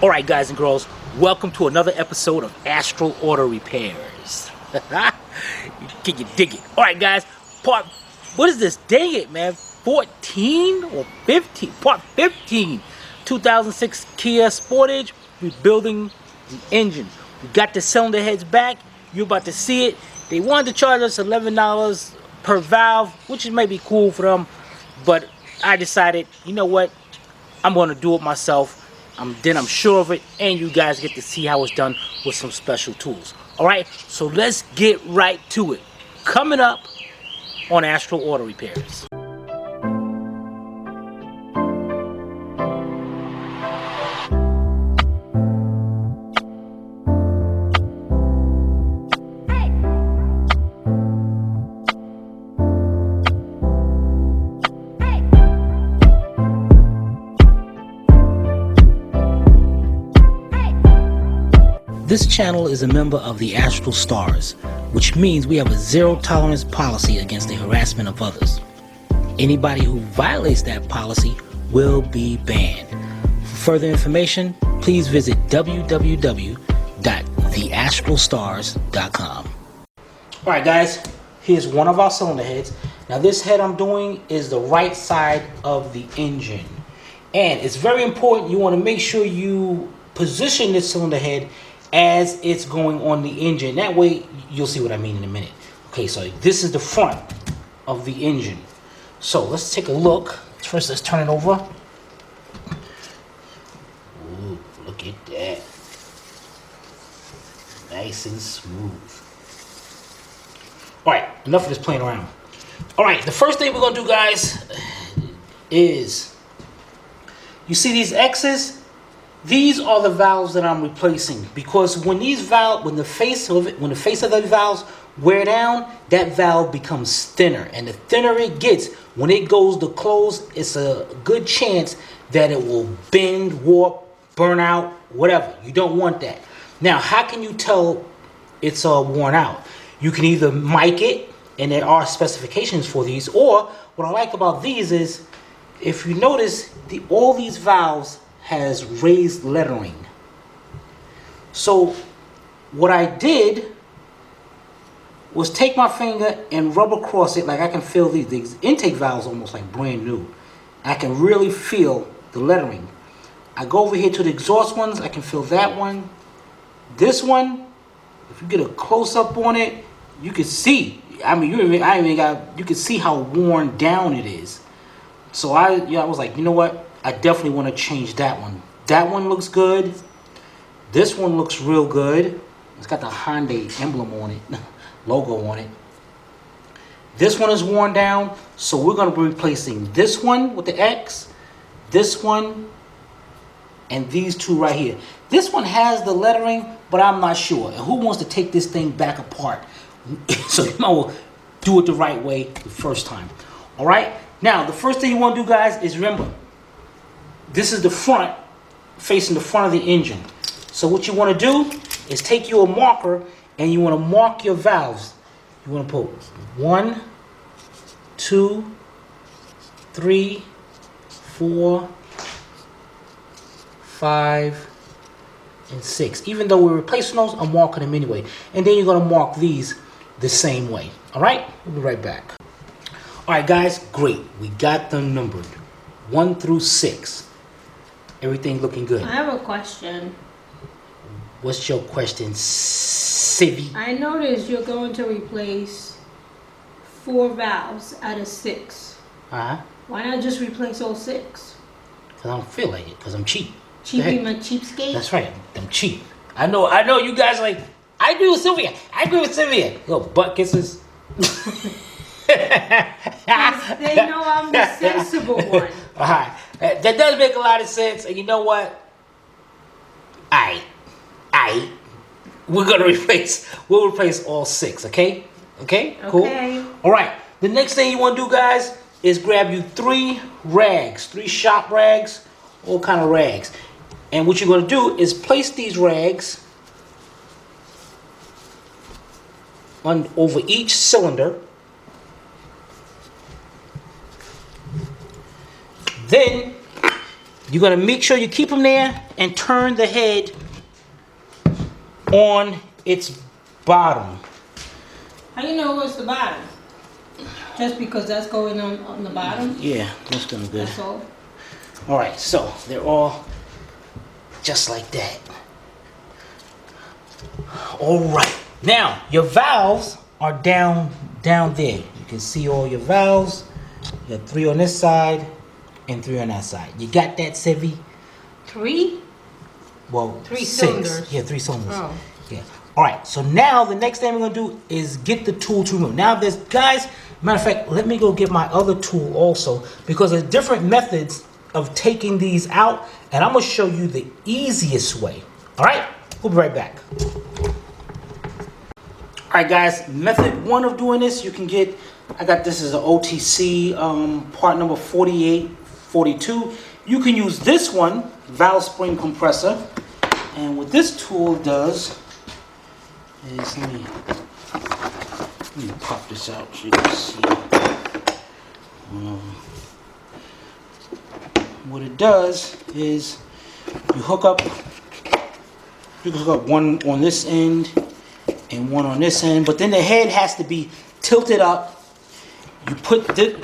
Alright guys and girls, welcome to another episode of Astral Auto Repairs. Can you dig it? Alright guys, what is this? Dang it man, 14 or 15? Part 15, 2006 Kia Sportage, rebuilding the engine. We got the cylinder heads back, you're about to see it. They wanted to charge us $11 per valve, which may be cool for them, but I decided, you know what, I'm going to do it myself. Then I'm sure of it, and you guys get to see how it's done with some special tools. Alright, so let's get right to it. Coming up on Astral Auto Repairs. This channel is a member of the Astral Stars, which means we have a zero-tolerance policy against the harassment of others. Anybody who violates that policy will be banned. For further information, please visit www.theastralstars.com. Alright guys, here's one of our cylinder heads. Now this head I'm doing is the right side of the engine. And it's very important, you want to make sure you position this cylinder head as it's going on the engine. That way you'll see what I mean in a minute. Okay, so this is the front of the engine. So let's take a look. First let's turn it over. Ooh, look at that. Nice and smooth. Alright, enough of this playing around. Alright, the first thing we're gonna do, guys, is you see these X's? These are the valves that I'm replacing, because when the face of the valves wear down, that valve becomes thinner, and the thinner it gets, when it goes to close, it's a good chance that it will bend, warp, burn out, whatever. You don't want that. Now, how can you tell it's worn out? You can either mic it, and there are specifications for these, or what I like about these is, if you notice, all these valves has raised lettering. So what I did was take my finger and rub across it. Like I can feel these intake valves almost like brand new. I can really feel the lettering. I go over here to the exhaust ones. I can feel that one. This one, if you get a close up on it, you can see. I mean, you can see how worn down it is. So I was like, you know what? I definitely want to change that one. That one looks good. This one looks real good. It's got the Hyundai emblem on it, logo on it. This one is worn down, so we're going to be replacing this one with the X, this one, and these two right here. This one has the lettering, but I'm not sure. And who wants to take this thing back apart? So you might well do it the right way the first time. All right? Now, the first thing you want to do, guys, is remember, this is the front, facing the front of the engine. So what you want to do is take your marker and you want to mark your valves. You want to put 1, 2, 3, 4, 5, and 6. Even though we're replacing those, I'm marking them anyway. And then you're going to mark these the same way. All right? We'll be right back. All right, guys, great. We got them numbered 1 through 6. Everything looking good. I have a question. What's your question, Civvy? I noticed you're going to replace 4 valves out of 6. Uh-huh. Why not just replace all 6? Because I don't feel like it, because I'm cheap. Cheapy my cheapskate? That's right, I'm cheap. I know you guys are like, I agree with Sylvia. Little butt kisses. They know I'm the sensible one. Alright. That does make a lot of sense. And you know what? We'll replace all 6, okay? Okay? Cool? Okay. Alright. The next thing you want to do, guys, is grab you 3 rags. 3 shop rags. All kind of rags. And what you're going to do is place these rags over each cylinder. Then You're gonna make sure you keep them there and turn the head on its bottom. How you know it's the bottom? Just because that's going on the bottom? Yeah, that's gonna be good. That's all. All right, so they're all just like that. All right, now your valves are down there. You can see all your valves. You got 3 on this side and 3 on that side. You got that, Sevi? 3? Well, 3 6. cylinders. Yeah, 3 cylinders. Oh. Yeah. All right. So now the next thing we're gonna do is get the tool to remove. Now, there's guys. Matter of fact, let me go get my other tool also, because there's different methods of taking these out, and I'm gonna show you the easiest way. All right. We'll be right back. All right, guys. Method 1 of doing this, you can get. I got this as an OTC part number 4842. You can use this one, valve spring compressor, and what this tool does is let me pop this out so you can see. What it does is you hook up one on this end and one on this end, but then the head has to be tilted up. You put this,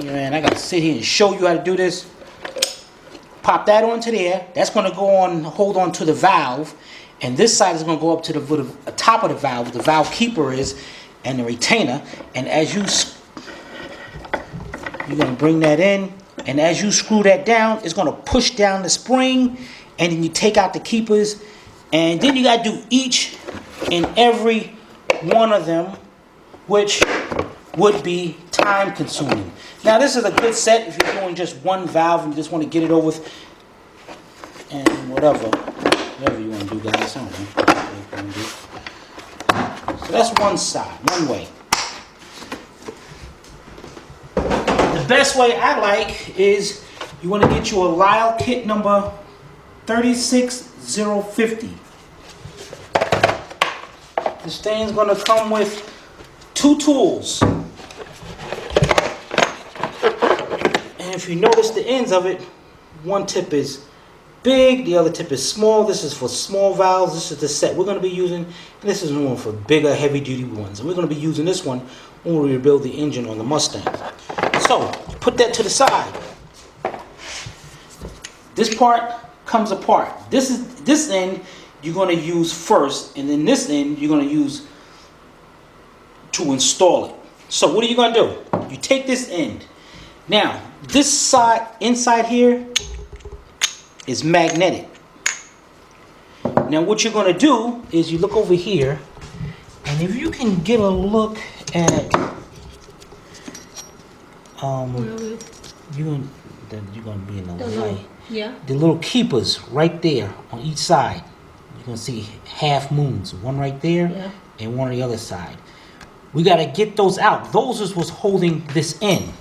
man, I gotta sit here and show you how to do this. Pop that onto there. That's gonna go on, hold on to the valve, and this side is gonna go up to the top of the valve. The valve keeper is, and the retainer. And as you're gonna bring that in, and as you screw that down, it's gonna push down the spring, and then you take out the keepers, and then you gotta do each and every one of them, which would be time consuming. Now this is a good set if you're doing just one valve and you just want to get it over with, and whatever you want to do, guys. I don't know what you want to do. So that's one side, one way. The best way I like is you want to get you a Lyle kit number 36050. This thing's going to come with 2 tools. And if you notice the ends of it, one tip is big, the other tip is small. This is for small valves. This is the set we're going to be using. And this is one for bigger, heavy-duty ones. And we're going to be using this one when we rebuild the engine on the Mustang. So, put that to the side. This part comes apart. This end you're going to use first, and then this end you're going to use to install it. So what are you going to do? You take this end. Now, this side, inside here, is magnetic. Now what you're going to do is you look over here, and if you can get a look at, you're going to be in the light. Yeah. The little keepers right there on each side. You're going to see half moons, one right there and one on the other side. We got to get those out. Those is what's holding this in.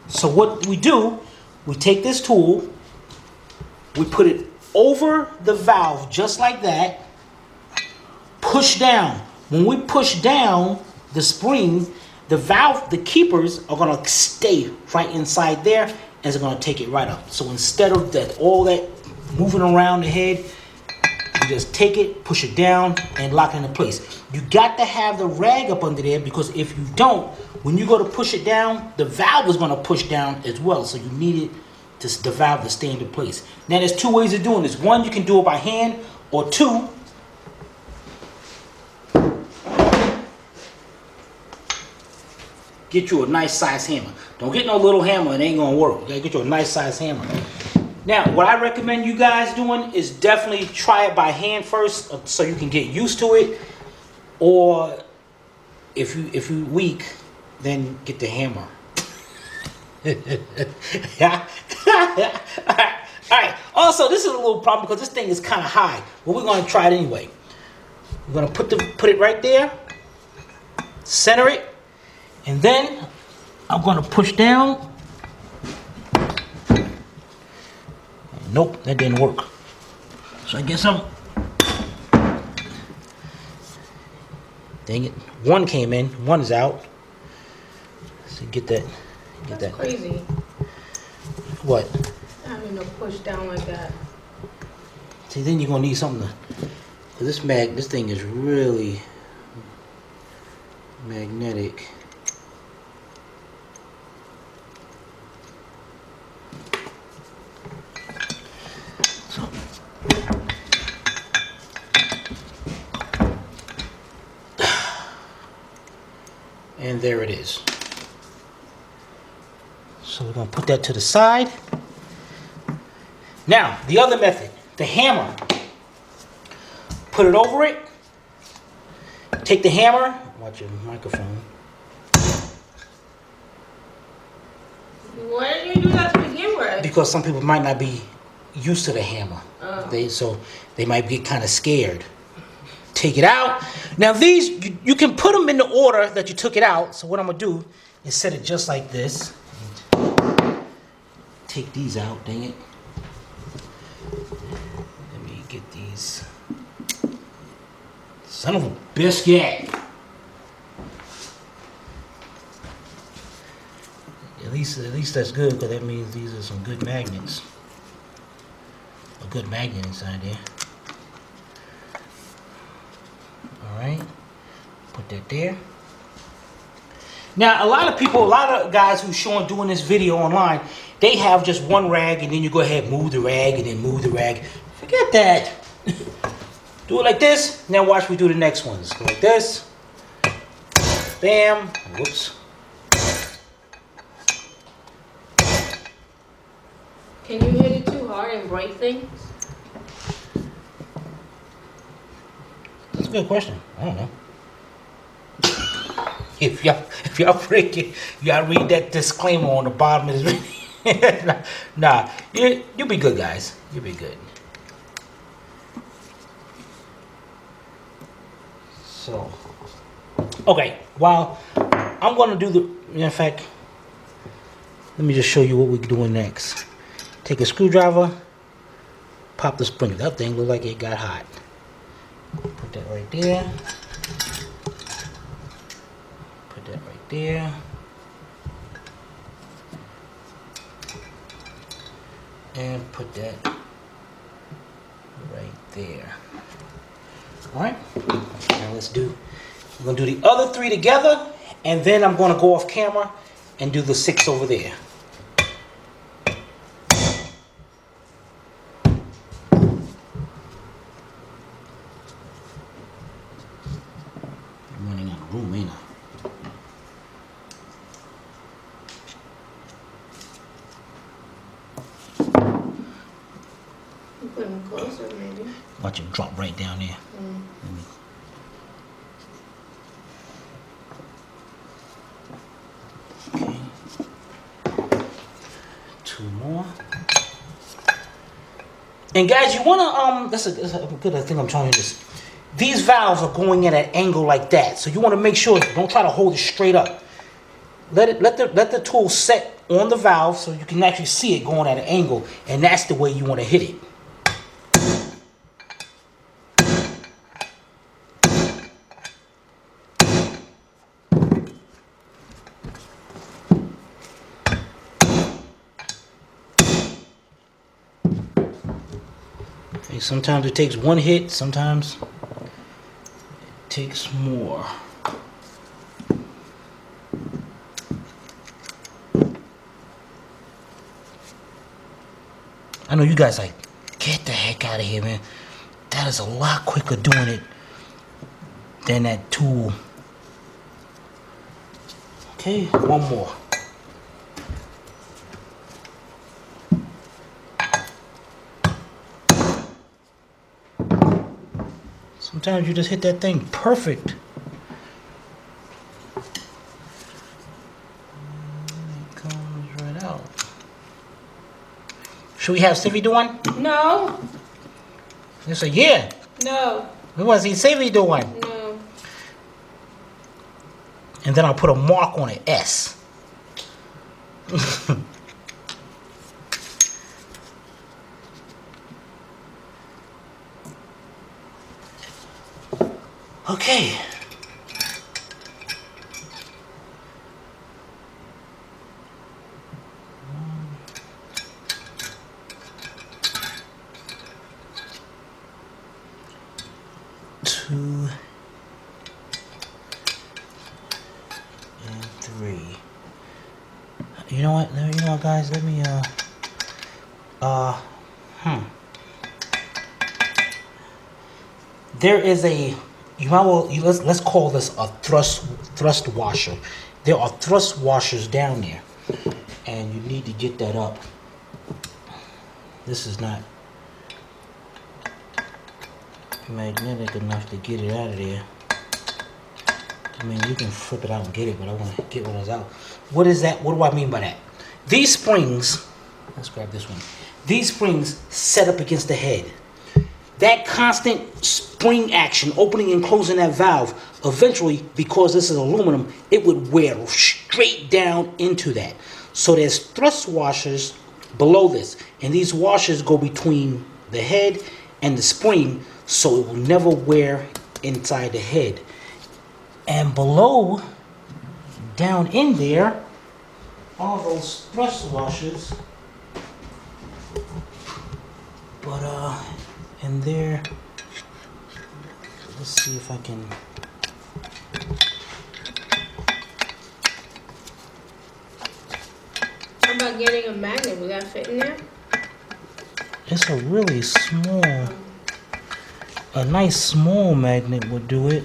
So what we do, we take this tool, we put it over the valve just like that, push down. When we push down the spring, the valve, the keepers are going to stay right inside there, and it's going to take it right up. So instead of all that moving around the head, you just take it, push it down, and lock it into place. You got to have the rag up under there, because if you don't, when you go to push it down, the valve is going to push down as well. So you need the valve to stay into place. Now there's 2 ways of doing this. 1, you can do it by hand, or 2, get you a nice size hammer. Don't get no little hammer, it ain't going to work. You got to get you a nice size hammer. Now, what I recommend you guys doing is definitely try it by hand first, so you can get used to it. Or if you're weak, then get the hammer. Yeah. All right. Also, this is a little problem because this thing is kind of high, but we're going to try it anyway. We're going to put it right there, center it, and then I'm going to push down. Nope, that didn't work. So I guess dang it. 1 came in, 1's out. So get that. That's crazy. What? to push down like that. See, then you're gonna need something to. Cause this thing is really magnetic. So. And there it is. So we're gonna put that to the side. Now, the other method, the hammer. Put it over it. Take the hammer. Watch your microphone. Why didn't you do that to begin with? Because some people might not be used to the hammer. Oh. So they might get kind of scared. Take it out. Now these, you can put them in the order that you took it out. So what I'm gonna do is set it just like this. Take these out, dang it. Let me get these. Son of a biscuit. At least that's good, because that means these are some good magnets. A good magnet inside there. Alright. Put that there. Now, a lot of guys who showing doing this video online, they have just one rag, and then you go ahead and move the rag, and then move the rag. Forget that. Do it like this. Now watch me do the next ones. Go like this. Bam. Whoops. Can you hit it too hard and break things? That's a good question. I don't know. If y'all break it, y'all read that disclaimer on the bottom of this video. Nah, you'll be good, guys. You'll be good. So, okay. While I'm gonna do the, in fact, let me just show you what we're doing next. Take a screwdriver, pop the spring. That thing looked like it got hot. Put that right there. Put that right there. And put that right there. Alright? Now we're gonna do the other three together, and then I'm gonna go off camera and do the 6 over there. I'm running out of room, ain't I? You put them closer, maybe. Watch it drop right down there. Okay. 2 more. And guys, you wanna that's a good thing I'm showing you this. These valves are going at an angle like that, so you want to make sure, don't try to hold it straight up. Let the tool set on the valve so you can actually see it going at an angle, and that's the way you want to hit it. Okay, sometimes it takes one hit, sometimes it takes more. I know you guys like, get the heck out of here, man. That is a lot quicker doing it than that tool. Okay, one more. Sometimes you just hit that thing perfect. It comes right out. Should we have Stevie do one? No. They say, yeah. No. We want to see Stevie do one. No. And then I'll put a mark on it, S. Okay. 2 and 3. You know what? You know what, guys? Let me There is a, let's call this a thrust washer. There are thrust washers down there, and you need to get that up. This is not magnetic enough to get it out of there. I mean, you can flip it out and get it, but I want to get one of those out. What is that? What do I mean by that? These springs, let's grab this one. These springs set up against the head. That constant spring action, opening and closing that valve, eventually, because this is aluminum, it would wear straight down into that. So there's thrust washers below this, and these washers go between the head and the spring, so it will never wear inside the head. And below, down in there, are those thrust washers. But and there, let's see if I can. How about getting a magnet? Will that fit in there? It's a really small, a nice small magnet would do it.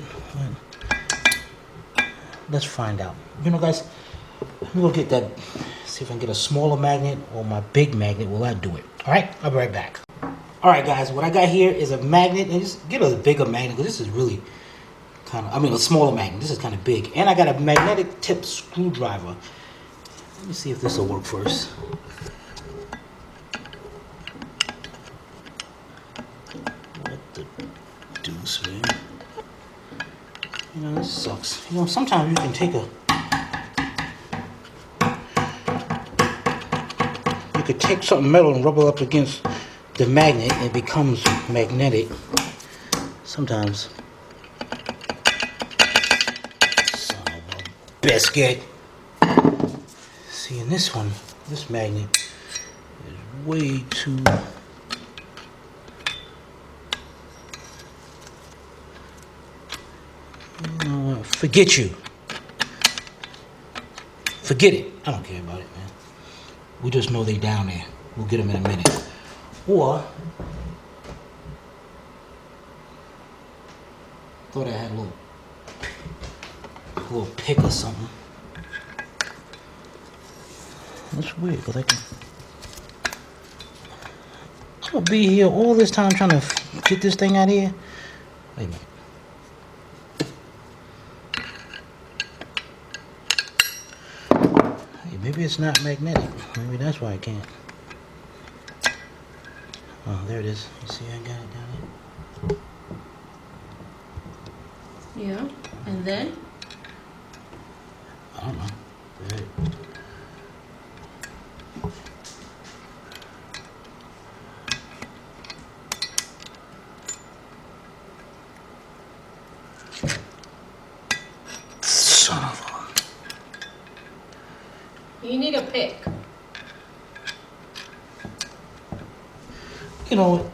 Let's find out. You know, guys, let me go get that. See if I can get a smaller magnet or my big magnet. Will that do it? All right, I'll be right back. All right, guys, what I got here is a magnet, and just get a bigger magnet because this is really kind of, I mean, a smaller magnet. This is kind of big, and I got a magnetic tip screwdriver. Let me see if this will work first. What the deuce, man? You know, this sucks. You know, sometimes you can take you could take something metal and rub it up against the magnet, and it becomes magnetic. Sometimes. Son of a biscuit. See, in this one, this magnet is way too. You know what? Forget you. Forget it. I don't care about it, man. We just know they down there. We'll get them in a minute. Or, thought I had a little pick or something. That's weird, because I'm gonna be here all this time trying to get this thing out of here. Wait a minute. Hey, maybe it's not magnetic. Maybe that's why I can't. Oh, there it is. You see, I got it down there. Yeah, and then? I don't know. There it is. Son of a... You need a pick. You know what?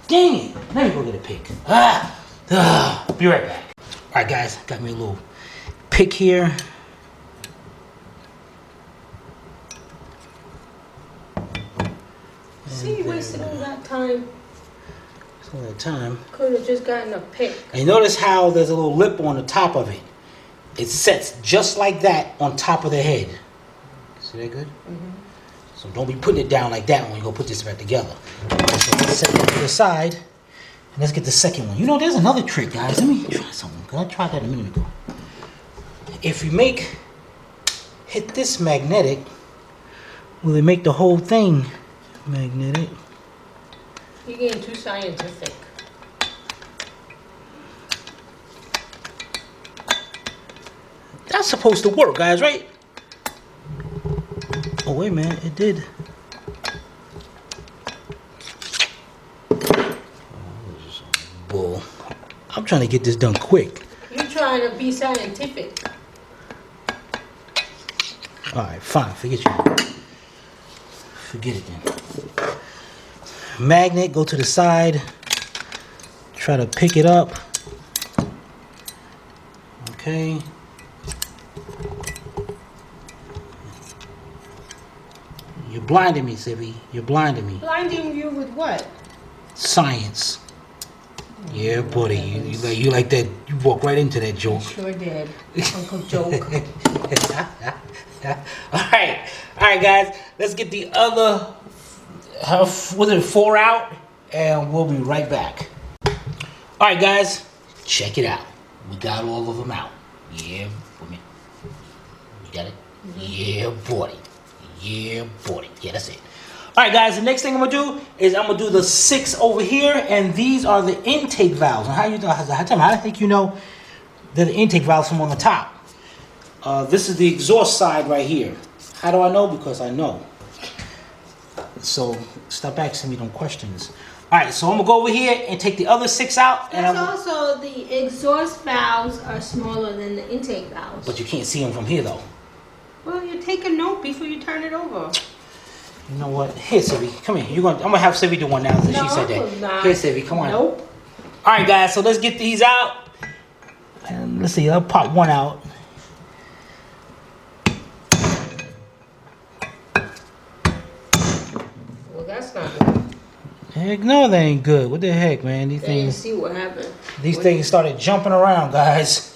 Dang it! Let me go get a pick. Be right back. All right, guys, got me a little pick here. See, you wasted all that time. All that time. Could have just gotten a pick. And notice how there's a little lip on the top of it. It sets just like that on top of the head. See that good? Mm-hmm. So don't be putting it down like that when you go put this back together. So let's set that to the side. And let's get the second one. You know, there's another trick, guys. Let me try something. I tried that a minute ago. If you hit this magnetic, will it make the whole thing magnetic? You're getting too scientific. That's supposed to work, guys, right? Oh, wait a minute. It did. Bull. I'm trying to get this done quick. You're trying to be scientific. Alright, fine. Forget you. Forget it then. Magnet, go to the side. Try to pick it up. Okay. You're blinding me, Sivvy. You're blinding me. Blinding you with what? Science. Yeah, buddy. You like that? You walk right into that joke. Sure did. Uncle Joke. All right, guys. Let's get the other. Was it 4 out? And we'll be right back. All right, guys. Check it out. We got all of them out. Yeah, boy. You got it? Yeah, buddy. Yeah, buddy. Yeah, that's it. All right, guys. The next thing I'm gonna do is I'm gonna do the 6 over here, and these are the intake valves. And how the heck you know they're the intake valves from on the top? This is the exhaust side right here. How do I know? Because I know. So stop asking me them questions. All right, so I'm gonna go over here and take the other 6 out. That's also the exhaust valves are smaller than the intake valves. But you can't see them from here though. Well, you take a note before you turn it over. You know what? Here, Sivvy, come here. I'm gonna have Sivvy do one now since she said that. Not. Here, Sivvy, come on. Nope. All right, guys. So let's get these out. And let's see. I'll pop one out. Well, that's not good. Heck no, they ain't good. What the heck, man? These They didn't things. see what happened. These things started jumping around, guys.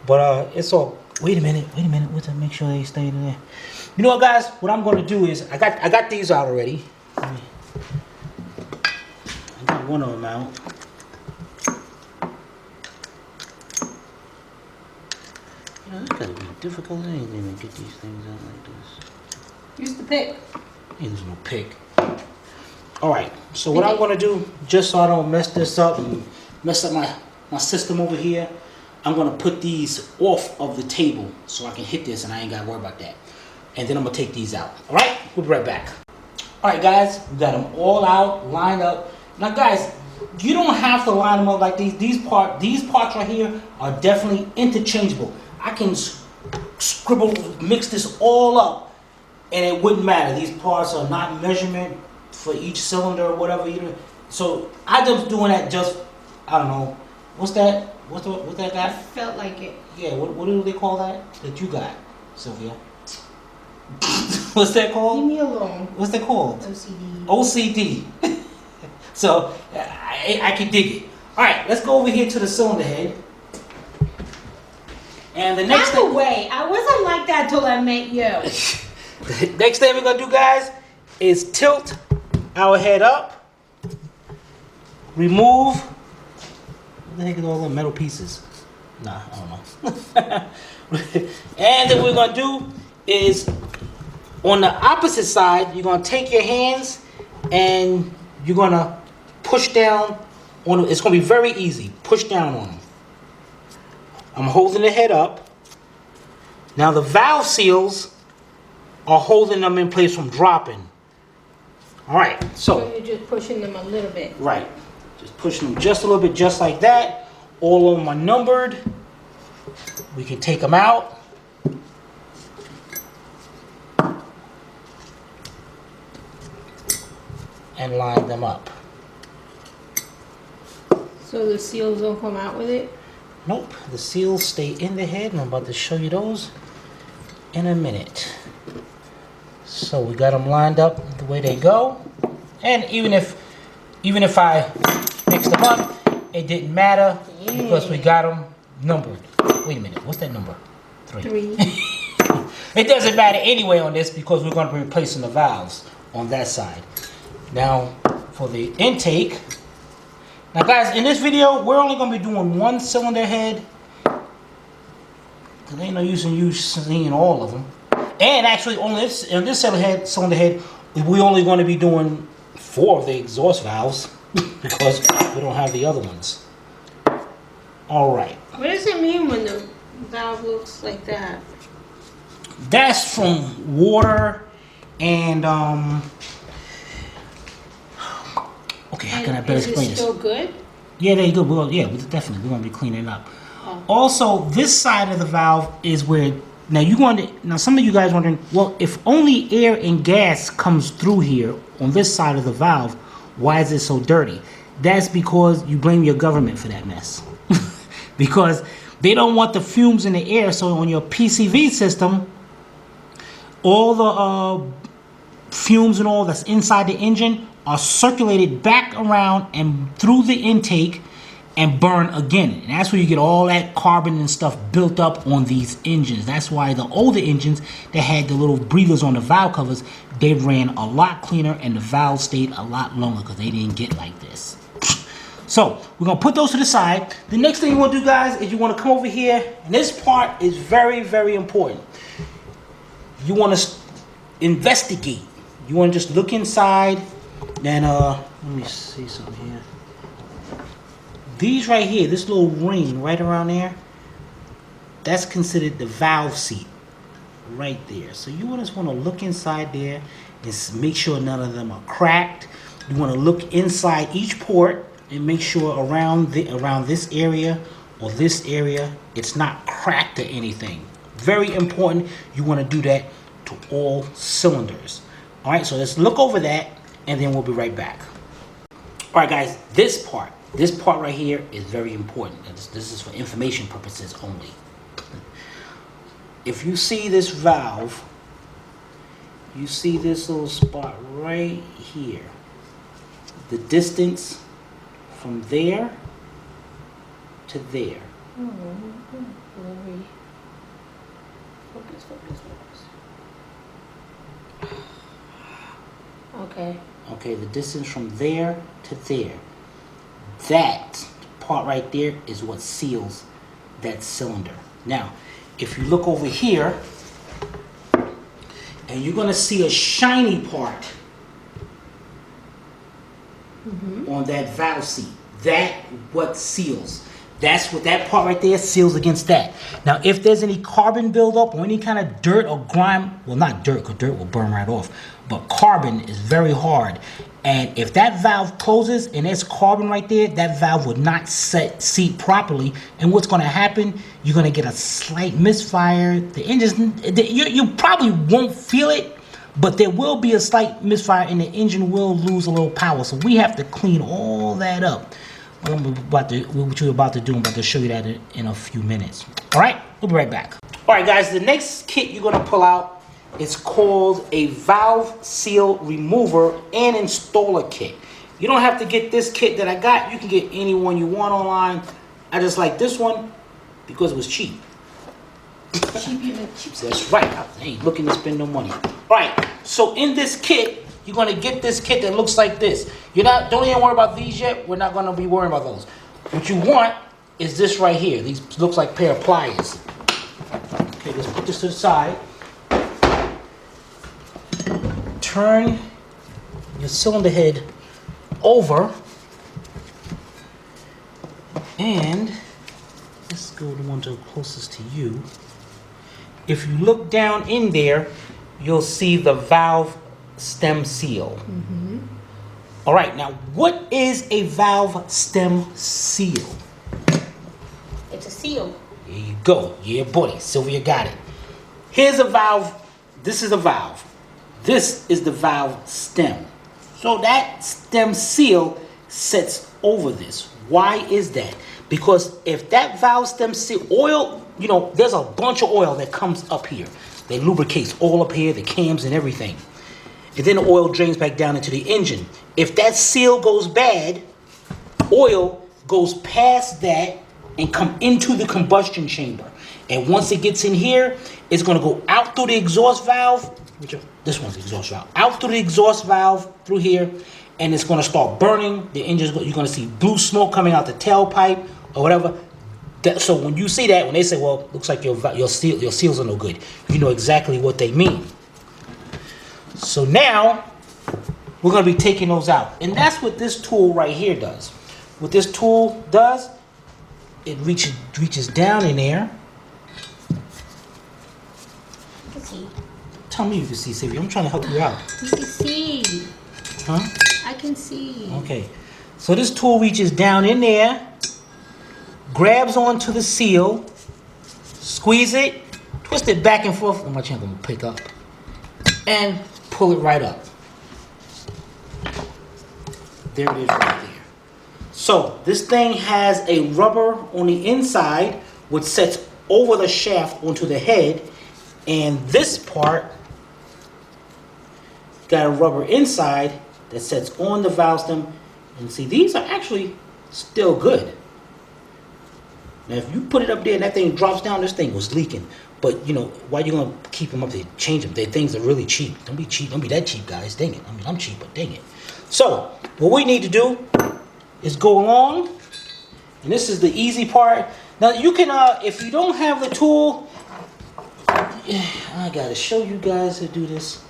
But it's all. Wait a minute. What's that? Make sure they stay in there. You know what, guys? What I'm going to do is I got these out already. I got one of them out. You know, it's gotta be difficult. I ain't gonna get these things out like this. Use the pick. There's no pick. All right. So what I'm going to do, just so I don't mess this up and mess up my system over here, I'm going to put these off of the table so I can hit this and I ain't got to worry about that. And then I'm going to take these out. All right? We'll be right back. All right, guys. We got them all out, lined up. Now, guys, you don't have to line them up like these. These parts right here are definitely interchangeable. I can mix this all up, and it wouldn't matter. These parts are not measurement for each cylinder or whatever. So I just doing that just, I don't know. What's that? What's that I guy? felt like it. Yeah, what do they call that? That you got, Sylvia? What's that called? Leave me alone. What's that called? OCD. OCD. So I can dig it. All right, let's go over here to the cylinder head. And the next thing. Way, I wasn't like that till I met you. The next thing we're gonna do, guys, is tilt our head up. Remove. What the heck are all the metal pieces? Nah, I don't know. And then what we're gonna do is on the opposite side, you're gonna take your hands and you're gonna push down on them. It's gonna be very easy. Push down on them. I'm holding the head up. Now the valve seals are holding them in place from dropping. All right, So you're just pushing them a little bit. right, just pushing them just a little bit, just like that. All of them are numbered. We can take them out. And line them up. So the seals don't come out with it? Nope, the seals stay in the head, and I'm about to show you those in a minute. So we got them lined up the way they go, and even if I mixed them up, it didn't matter because we got them numbered. Wait a minute, what's that number? 3. It doesn't matter anyway on this because we're going to be replacing the valves on that side. Now for the intake. Now guys, in this video, we're only going to be doing one cylinder head. There ain't no use in you seeing all of them. And actually, on this cylinder head, we're only going to be doing 4 of the exhaust valves because we don't have the other ones. All right. What does it mean when the valve looks like that? That's from water and okay, how can I better explain this? Is it still good? Yeah, there you go. Well, yeah, definitely. We're going to be cleaning it up. Oh. Also, this side of the valve is where now some of you guys wondering, well, if only air and gas comes through here on this side of the valve, why is it so dirty? That's because you blame your government for that mess. Because They don't want the fumes in the air, so on your PCV system, all the fumes and all that's inside the engine are circulated back around and through the intake and burn again. And that's where you get all that carbon and stuff built up on these engines. That's why the older engines that had the little breathers on the valve covers, they ran a lot cleaner and the valves stayed a lot longer because they didn't get like this. So we're gonna put those to the side. The next thing you want to do, guys, is you want to come over here, and this part is very, very important. You want to investigate. You want to just look inside. And let me see something here. These right here, this little ring right around there, that's considered the valve seat right there. So you just want to look inside there and make sure none of them are cracked. You want to look inside each port and make sure around this area or this area it's not cracked or anything. Very important. You want to do that to all cylinders. All right, so let's look over that and then we'll be right back. All right, guys, this part right here is very important. This is for information purposes only. If you see this valve, you see this little spot right here. The distance from there to there. Focus. Okay. Okay, the distance from there to there. That part right there is what seals that cylinder. Now, if you look over here, and you're going to see a shiny part on that valve seat. That what seals. That's what that part right there seals against that. Now, if there's any carbon buildup or any kind of dirt or grime, well, not dirt, because dirt will burn right off, but carbon is very hard. And if that valve closes and there's carbon right there, that valve would not seat properly. And what's going to happen, you're going to get a slight misfire. The engine, you probably won't feel it, but there will be a slight misfire and the engine will lose a little power. So we have to clean all that up. What you're about to do, I'm about to show you that in a few minutes. All right, we'll be right back. All right, guys, the next kit you're going to pull out is called a valve seal remover and installer kit. You don't have to get this kit that I got. You can get any one you want online. I just like this one because it was cheap. Cheap. That's right. I ain't looking to spend no money. All right, so in this kit, you're going to get this kit that looks like this. Don't even worry about these yet. We're not going to be worrying about those. What you want is this right here. These looks like a pair of pliers. Okay, let's put this to the side. Turn your cylinder head over. And let's go to the one closest to you. If you look down in there, you'll see the valve stem seal. All right, now what is a valve stem seal? It's a seal. There you go. Yeah, buddy. Sylvia got it. Here's a valve. This is a valve. This is the valve stem. So that stem seal sits over this. Why is that? Because if that valve stem seal, oil, there's a bunch of oil that comes up here. They lubricates all up here, the cams and everything. And then the oil drains back down into the engine. If that seal goes bad, oil goes past that and come into the combustion chamber. And once it gets in here, it's going to go out through the exhaust valve. This one's the exhaust valve. Out through the exhaust valve through here, and it's going to start burning. The engine's you're going to see blue smoke coming out the tailpipe or whatever. So when you see that, when they say, "Well, looks like your seals are no good," you know exactly what they mean. So now we're going to be taking those out, and that's what this tool right here does. What this tool does, it reaches down in there. You can see. Tell me you can see, Sylvia. I'm trying to help you out. You can see. Huh? I can see. Okay. So this tool reaches down in there, grabs onto the seal, squeeze it, twist it back and forth. My chin gonna pick up, and pull it right up. There it is right there. So this thing has a rubber on the inside which sets over the shaft onto the head, and this part got a rubber inside that sets on the valve stem. And see, these are actually still good. Now, if you put it up there and that thing drops down, this thing was leaking. But, you know, why you going to keep them up there? Change them. They things are really cheap. Don't be cheap. Don't be that cheap, guys. Dang it. I mean, I'm cheap, but dang it. So, what we need to do is go along. And this is the easy part. Now, you can, if you don't have the tool, I got to show you guys how to do this.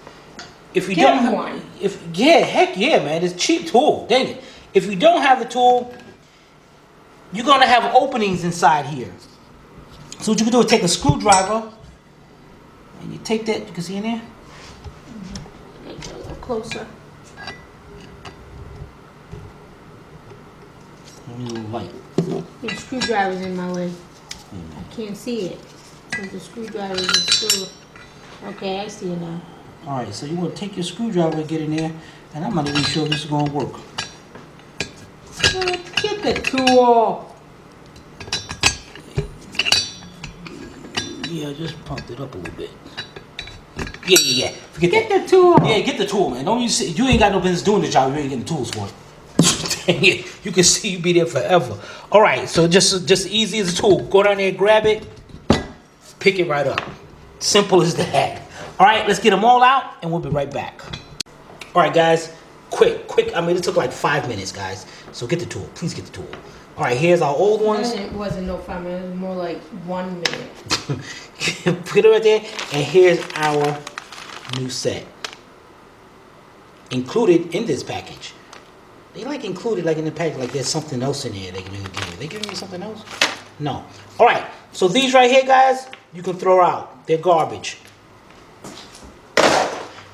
If you don't have one. Heck yeah, man. It's a cheap tool. Dang it. If you don't have the tool, you're going to have openings inside here. So what you can do is take a screwdriver, and you take that, you can see in there? Make it a little closer. A little light. The screwdriver's in my way. I can't see it. Because the screwdriver is still... Okay, I see it now. Alright, so you want to take your screwdriver and get in there, and I'm not even sure if this is going to work. Get the tool! Yeah, I just pumped it up a little bit. Yeah. Get the tool! Yeah, get the tool, man. Don't you ain't got no business doing the job. You ain't getting the tools for it. Dang it. You can see you be there forever. Alright, so just easy as a tool. Go down there, grab it, pick it right up. Simple as that. Alright, let's get them all out, and we'll be right back. Alright, guys. Quick. I mean, it took like 5 minutes, guys. So get the tool. Please get the tool. Alright, here's our old ones. It wasn't no 5 minutes. It was more like 1 minute. Put it right there. And here's our new set. Included in this package. They like included like in the package, like there's something else in here they can give you. They giving me something else? No. Alright, so these right here, guys, you can throw out. They're garbage.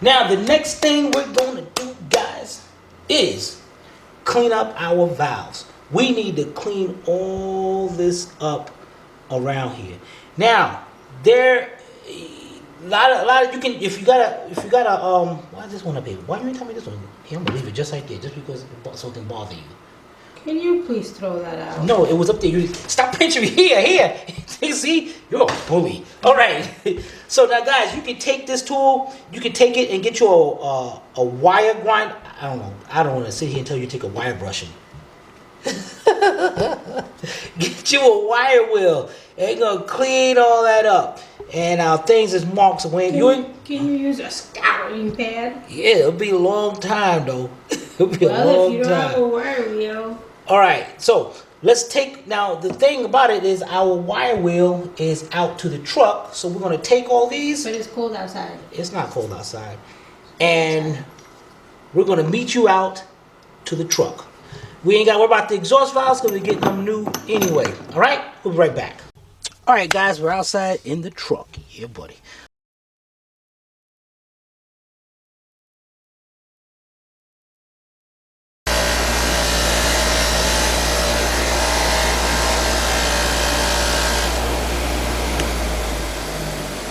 Now, the next thing we're going to do, guys, is clean up our valves. We need to clean all this up around here. Now, there a lot of you can if you got a why is this one up here? Why you ain't tell me this one? Here, I'm gonna leave it just like that, just because something bother you. Can you please throw that out? No, it was up there. You stop pinching me. Here. See, you're a bully. All right. So now, guys, you can take this tool. You can take it and get you a wire grind. I don't know. I don't want to sit here and tell you to take a wire brushing. Get you a wire wheel. It's gonna clean all that up. And our things is marks away. Can you use a scouring pad? Yeah, it'll be a long time though. It'll be a long time. Well, if you don't have a wire wheel. All right, so let's take, now the thing about it is our wire wheel is out to the truck. So we're going to take all these. But it's cold outside. It's not cold outside. And we're going to meet you out to the truck. We ain't got to worry about the exhaust valves because we're getting them new anyway. All right, we'll be right back. All right, guys, we're outside in the truck. Yeah, buddy.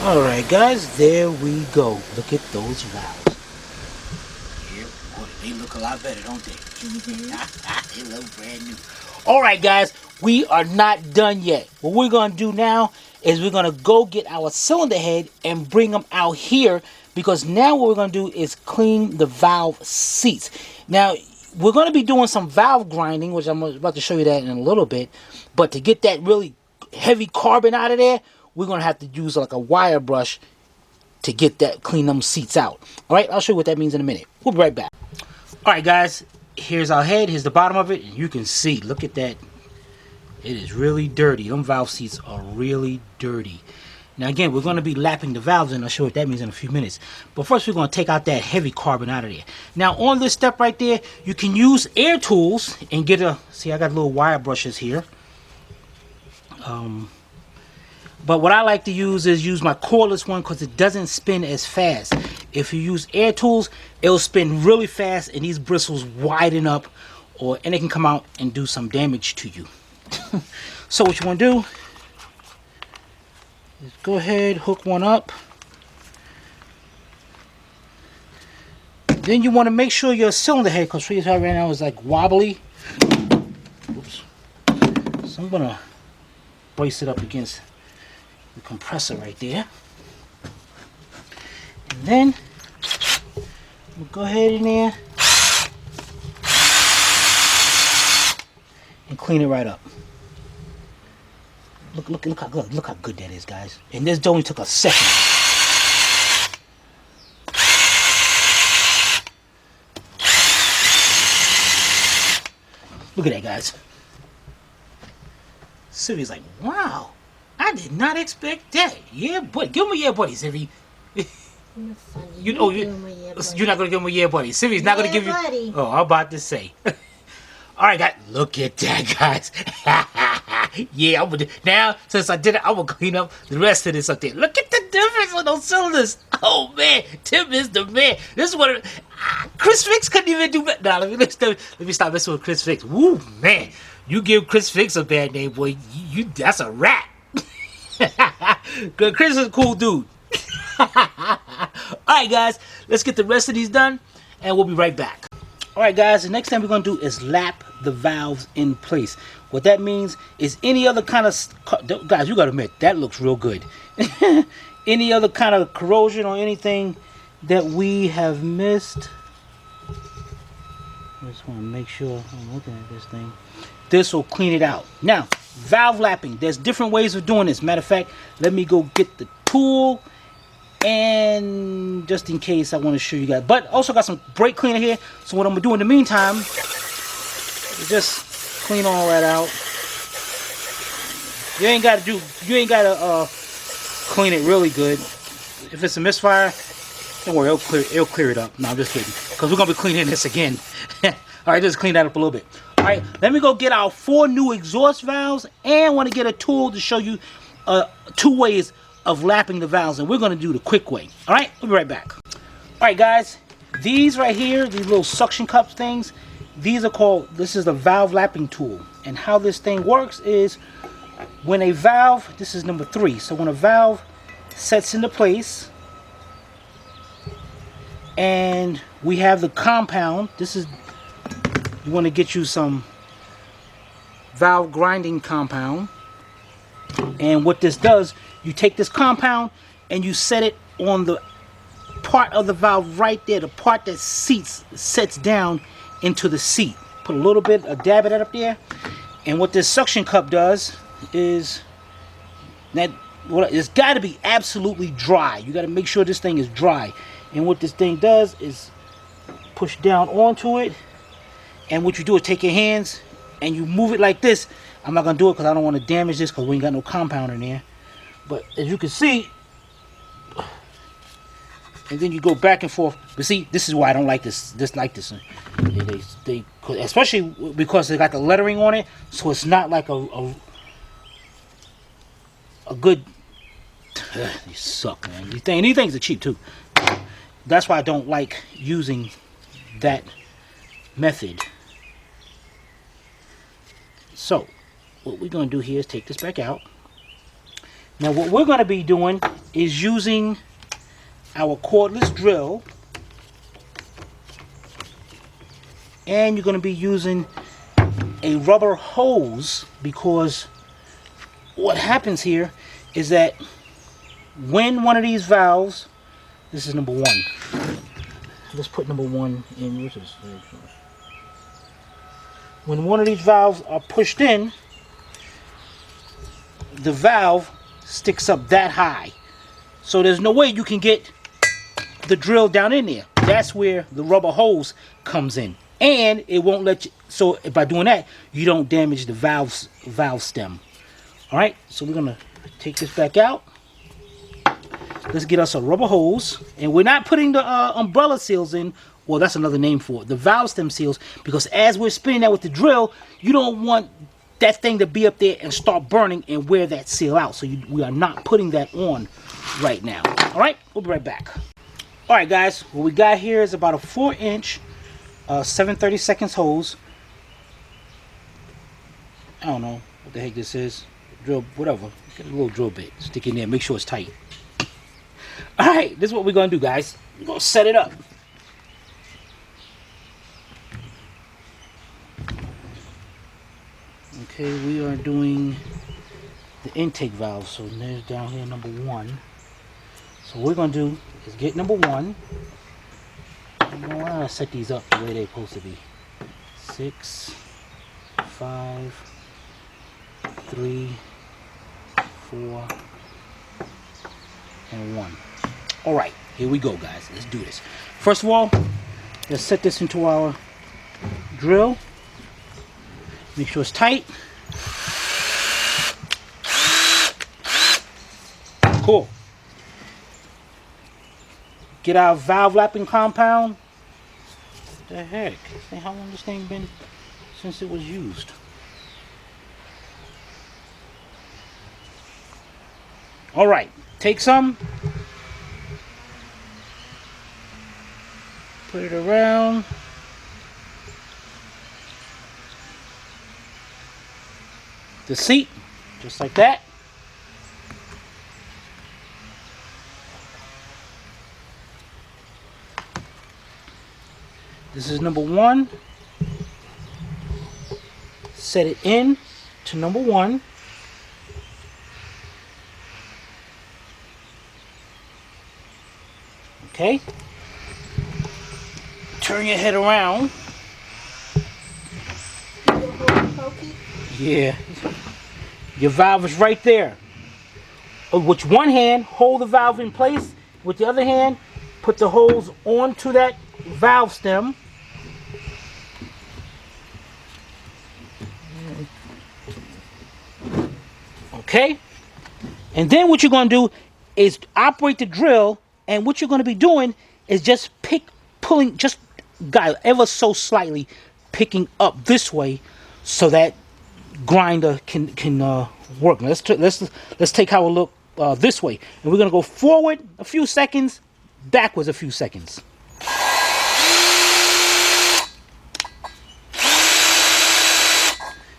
Alright guys, there we go. Look at those valves. Yeah, boy, they look a lot better, don't they? Mm-hmm. They look brand new. Alright guys, we are not done yet. What we're going to do now is we're going to go get our cylinder head and bring them out here, because now what we're going to do is clean the valve seats. Now, we're going to be doing some valve grinding, which I'm about to show you that in a little bit. But to get that really heavy carbon out of there, we're going to have to use like a wire brush to get that, clean them seats out. All right, I'll show you what that means in a minute. We'll be right back. All right, guys, here's our head. Here's the bottom of it. And you can see, look at that. It is really dirty. Them valve seats are really dirty. Now, again, we're going to be lapping the valves, and I'll show you what that means in a few minutes. But first, we're going to take out that heavy carbon out of there. Now, on this step right there, you can use air tools and get a, see, I got little wire brushes here. But what I like to use is use my cordless one because it doesn't spin as fast. If you use air tools, it'll spin really fast and these bristles widen up, and it can come out and do some damage to you. So what you want to do is go ahead, hook one up. Then you want to make sure your cylinder head, because right now is like wobbly. Oops. So I'm going to brace it up against the compressor right there. And then we'll go ahead in there and clean it right up. Look how good that is, guys. And this only took a second. Look at that, guys. Sylvia's like, wow, I did not expect that. Yeah, buddy. Give him a yeah, buddy, Sylvia. You're not gonna give him a yeah, buddy. Sylvia's not gonna give you. Buddy. Oh, I'm about to say. All right, guys. Look at that, guys. Yeah, I'm gonna now. Since I did it, I'm gonna clean up the rest of this up there. Look at the difference on those cylinders. Oh man, Tim is the man. This is what Chris Fix couldn't even do. Nah, let me stop messing with Chris Fix. Woo, man, you give Chris Fix a bad name, boy. You that's a rat. Chris is a cool dude. Alright guys, let's get the rest of these done and we'll be right back. Alright guys, the next thing we're going to do is lap the valves in place. What that means is any other kind of... Guys, you got to admit, that looks real good. Any other kind of corrosion or anything that we have missed. I just want to make sure I'm looking at this thing. This will clean it out. Now, valve lapping. There's different ways of doing this. Matter of fact, let me go get the tool. And just in case I want to show you guys, but also got some brake cleaner here. So what I'm gonna do in the meantime is just clean all that out. You ain't gotta clean it really good. If it's a misfire, don't worry, it'll clear it up. No, I'm just kidding, because we're gonna be cleaning this again. All right, just clean that up a little bit. All right, let me go get our 4 new exhaust valves, and want to get a tool to show you 2 ways of lapping the valves, and we're going to do the quick way. All right, we'll be right back. All right, guys, these right here, these little suction cup things, these are called, this is the valve lapping tool. And how this thing works is when a valve, this is number 3, so when a valve sets into place and we have the compound, this is, you want to get you some valve grinding compound. And what this does, you take this compound and you set it on the part of the valve right there, the part that sets down into the seat. Put a little bit, a dab of that up there. And what this suction cup does is that it's got to be absolutely dry. You got to make sure this thing is dry. And what this thing does is push down onto it. And what you do is take your hands and you move it like this. I'm not going to do it because I don't want to damage this because we ain't got no compound in there. But as you can see, and then you go back and forth. But see, this is why I don't like this. They especially because they got the lettering on it, so it's not like a good. You suck, man. These things are cheap too. That's why I don't like using that method. So, what we're going to do here is take this back out. Now, what we're going to be doing is using our cordless drill. And you're going to be using a rubber hose, because what happens here is that when one of these valves, this is number 1. Let's put number 1 in, which is when one of these valves are pushed in, the valve sticks up that high. So there's no way you can get the drill down in there. That's where the rubber hose comes in. And it won't let you, so by doing that, you don't damage the valve stem. Alright, so we're going to take this back out. Let's get us a rubber hose. And we're not putting the umbrella seals in. Well, that's another name for it. The valve stem seals. Because as we're spinning that with the drill, you don't want that thing to be up there and start burning and wear that seal out. So we are not putting that on right now. Alright, we'll be right back. Alright guys, what we got here is about a 4-inch 7/32 hose. I don't know what the heck this is. Drill, whatever. Get a little drill bit. Stick in there. Make sure it's tight. Alright, this is what we're going to do, guys. We're going to set it up. Okay, we are doing the intake valve. So there's down here number 1. So what we're gonna do is get number 1. I'm gonna set these up the way they're supposed to be. 6, 5, 3, 4, and 1. All right, here we go, guys. Let's do this. First of all, let's set this into our drill. Make sure it's tight. Cool. Get our valve lapping compound. What the heck? How long this thing been since it was used? All right, take some. Put it around. The seat, just like that. This is number 1. Set it in to number 1. Okay. Turn your head around. Yeah. Your valve is right there. With one hand, hold the valve in place. With the other hand, put the hose onto that valve stem. Okay? And then what you're going to do is operate the drill, and what you're going to be doing is just pulling, just guy ever so slightly picking up this way so that grinder can work. Let's take how it look this way, and we're going to go forward a few seconds, backwards a few seconds.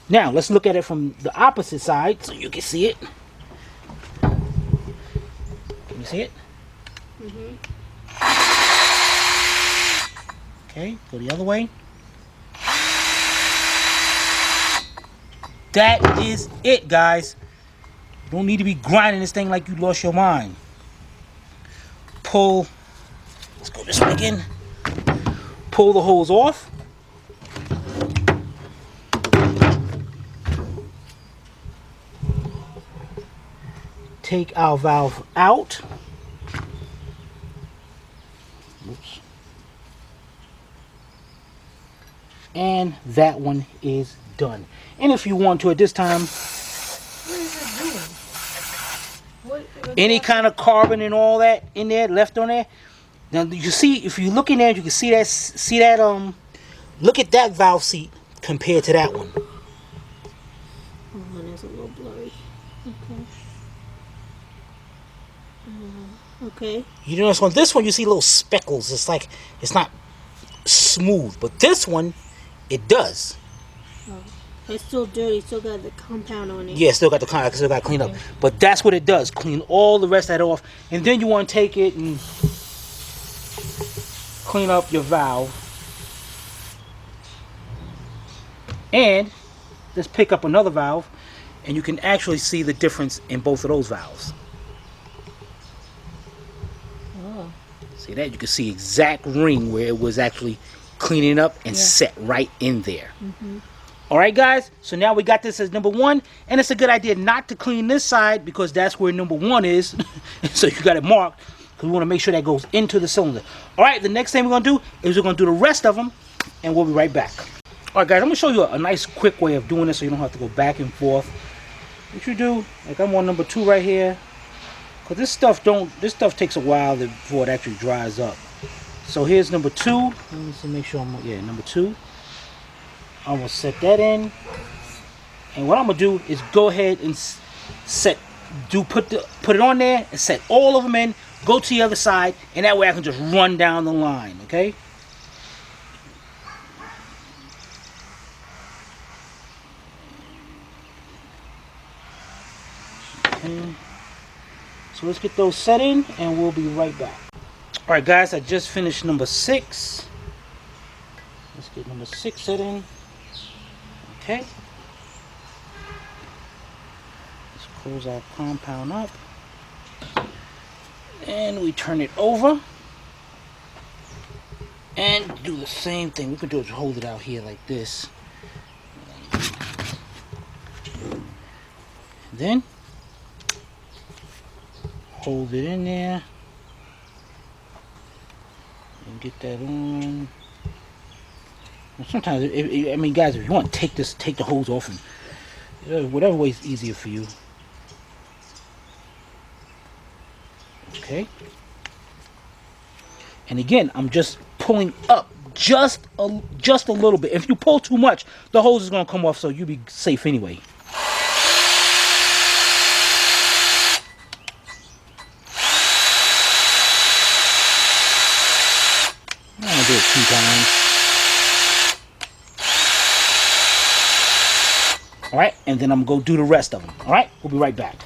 Now let's look at it from the opposite side so you can see it. Can you see it? Mm-hmm. Okay, go the other way. That is it, guys. You don't need to be grinding this thing like you lost your mind. Pull. Let's go this way again. Pull the hose off. Take our valve out. Oops. And that one is done. And if you want to at this time, What is it doing? any kind of carbon and all that in there left on there. Now you see, if you look in there, you can see that look at that valve seat compared to that one. Oh, that's a little blurry. Okay. Okay. You notice on this one you see little speckles. It's like it's not smooth, but this one it does. Oh, it's still dirty. Still got the compound on it. Yeah, still got to clean up. But that's what it does. Clean all the rest of that off, and then you want to take it and clean up your valve. And let's pick up another valve, and you can actually see the difference in both of those valves. Oh. See that? You can see exact ring where it was actually cleaning up and set right in there. Mm-hmm. All right, guys. So now we got this as number 1, and it's a good idea not to clean this side because that's where number 1 is. So you got it marked because we want to make sure that goes into the cylinder. All right. The next thing we're gonna do is we're gonna do the rest of them, and we'll be right back. All right, guys. I'm gonna show you a nice, quick way of doing this, so you don't have to go back and forth. What you do? Like I'm on number 2 right here. Cause this stuff takes a while before it actually dries up. So here's number 2. Let me see, make sure number 2. I'm gonna set that in, and what I'm gonna do is go ahead and put it on there and set all of them in. Go to the other side, and that way I can just run down the line. Okay. Okay. So let's get those set in, and we'll be right back. All right, guys, I just finished number 6. Let's get number 6 set in. Okay. Let's Close our compound up. And we turn it over. And do the same thing. We can do is hold it out here like this. Then hold it in there and get that on. And sometimes, I mean, guys, if you want, take the hose off, and whatever way is easier for you. Okay. And again, I'm just pulling up just a little bit. If you pull too much, the hose is gonna come off, so you'll be safe anyway. I'm gonna do it 2 times. All right, and then I'm gonna go do the rest of them. All right, we'll be right back.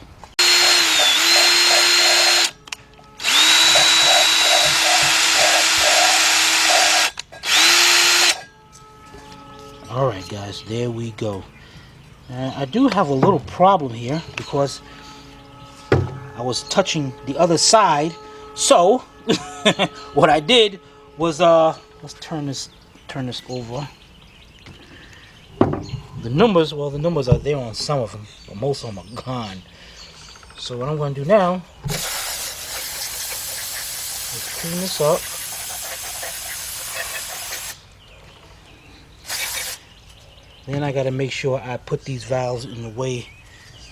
All right, guys, there we go. I do have a little problem here because I was touching the other side. So what I did was let's turn this over. The numbers are there on some of them, but most of them are gone. So what I'm going to do now is clean this up. Then I got to make sure I put these valves in the way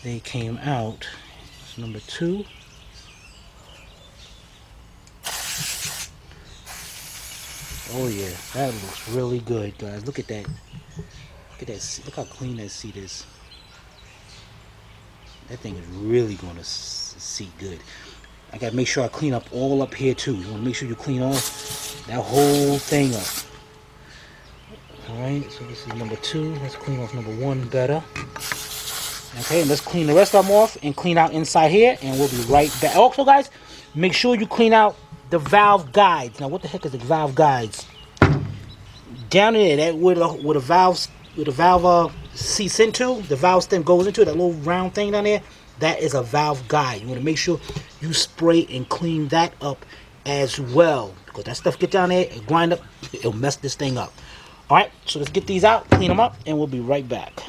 they came out. That's number 2. Oh yeah, that looks really good, guys. Look at that. Look at that. Look how clean that seat is. That thing is really going to seat good. I got to make sure I clean up all up here too. You want to make sure you clean all that whole thing up. Alright, so this is number 2. Let's clean off number 1 better. Okay, and let's clean the rest of them off and clean out inside here, and we'll be right back. Also, guys, make sure you clean out the valve guides. Now, what the heck is the valve guides? Down there, that where the valve seats into, the valve stem goes into, that little round thing down there, that is a valve guide. You want to make sure you spray and clean that up as well, because that stuff get down there, it grind up, it'll mess this thing up. Alright, so let's get these out, clean them up, and we'll be right back.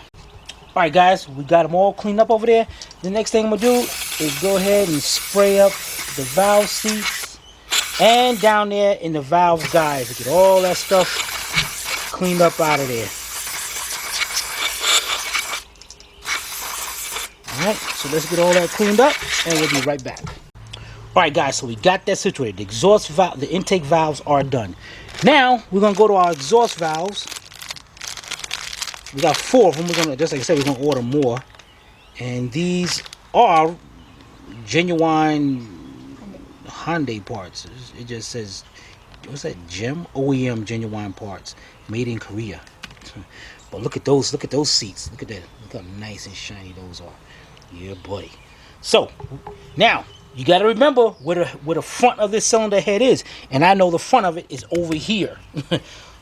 Alright guys, we got them all cleaned up over there. The next thing I'm going to do is go ahead and spray up the valve seats and down there in the valve guides. Get all that stuff cleaned up out of there. Alright, so let's get all that cleaned up, and we'll be right back. Alright guys, so we got that situated. The exhaust valve, the intake valves are done. Now, we're going to go to our exhaust valves. We got 4 of them. We're going to, just like I said, we're going to order more. And these are genuine Hyundai parts. It just says, what's that, GEM? OEM genuine parts. Made in Korea. But look at those seats. Look at that. Look how nice and shiny those are. Yeah, buddy. So, now, you got to remember where the front of this cylinder head is. And I know the front of it is over here.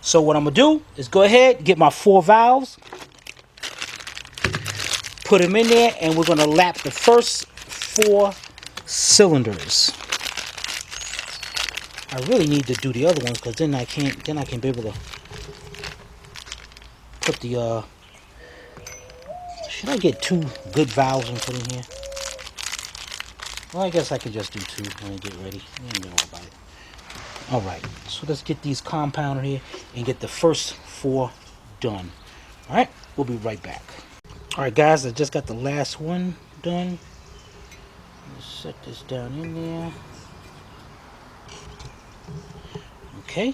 So what I'm going to do is go ahead, get my 4 valves. Put them in there, and we're going to lap the first 4 cylinders. I really need to do the other ones, because then I can be able to put the... should I get 2 good valves and put in here? Well, I guess I can just do 2 when I get ready. I ain't gonna worry about it. Alright, so let's get these compounded here and get the first 4 done. Alright, we'll be right back. Alright guys, I just got the last one done. Let's set this down in there. Okay,